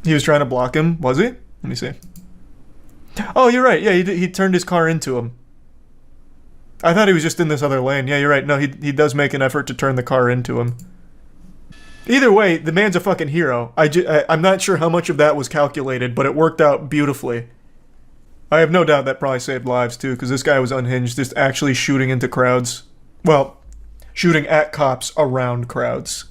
He was trying to block him, was he? Let me see. Oh, you're right. Yeah, he turned his car into him. I thought he was just in this other lane. Yeah, you're right. No, he does make an effort to turn the car into him. Either way, the man's a fucking hero. I'm not sure how much of that was calculated, but it worked out beautifully. I have no doubt that probably saved lives, too, because this guy was unhinged, just actually shooting into crowds. Well, shooting at cops around crowds.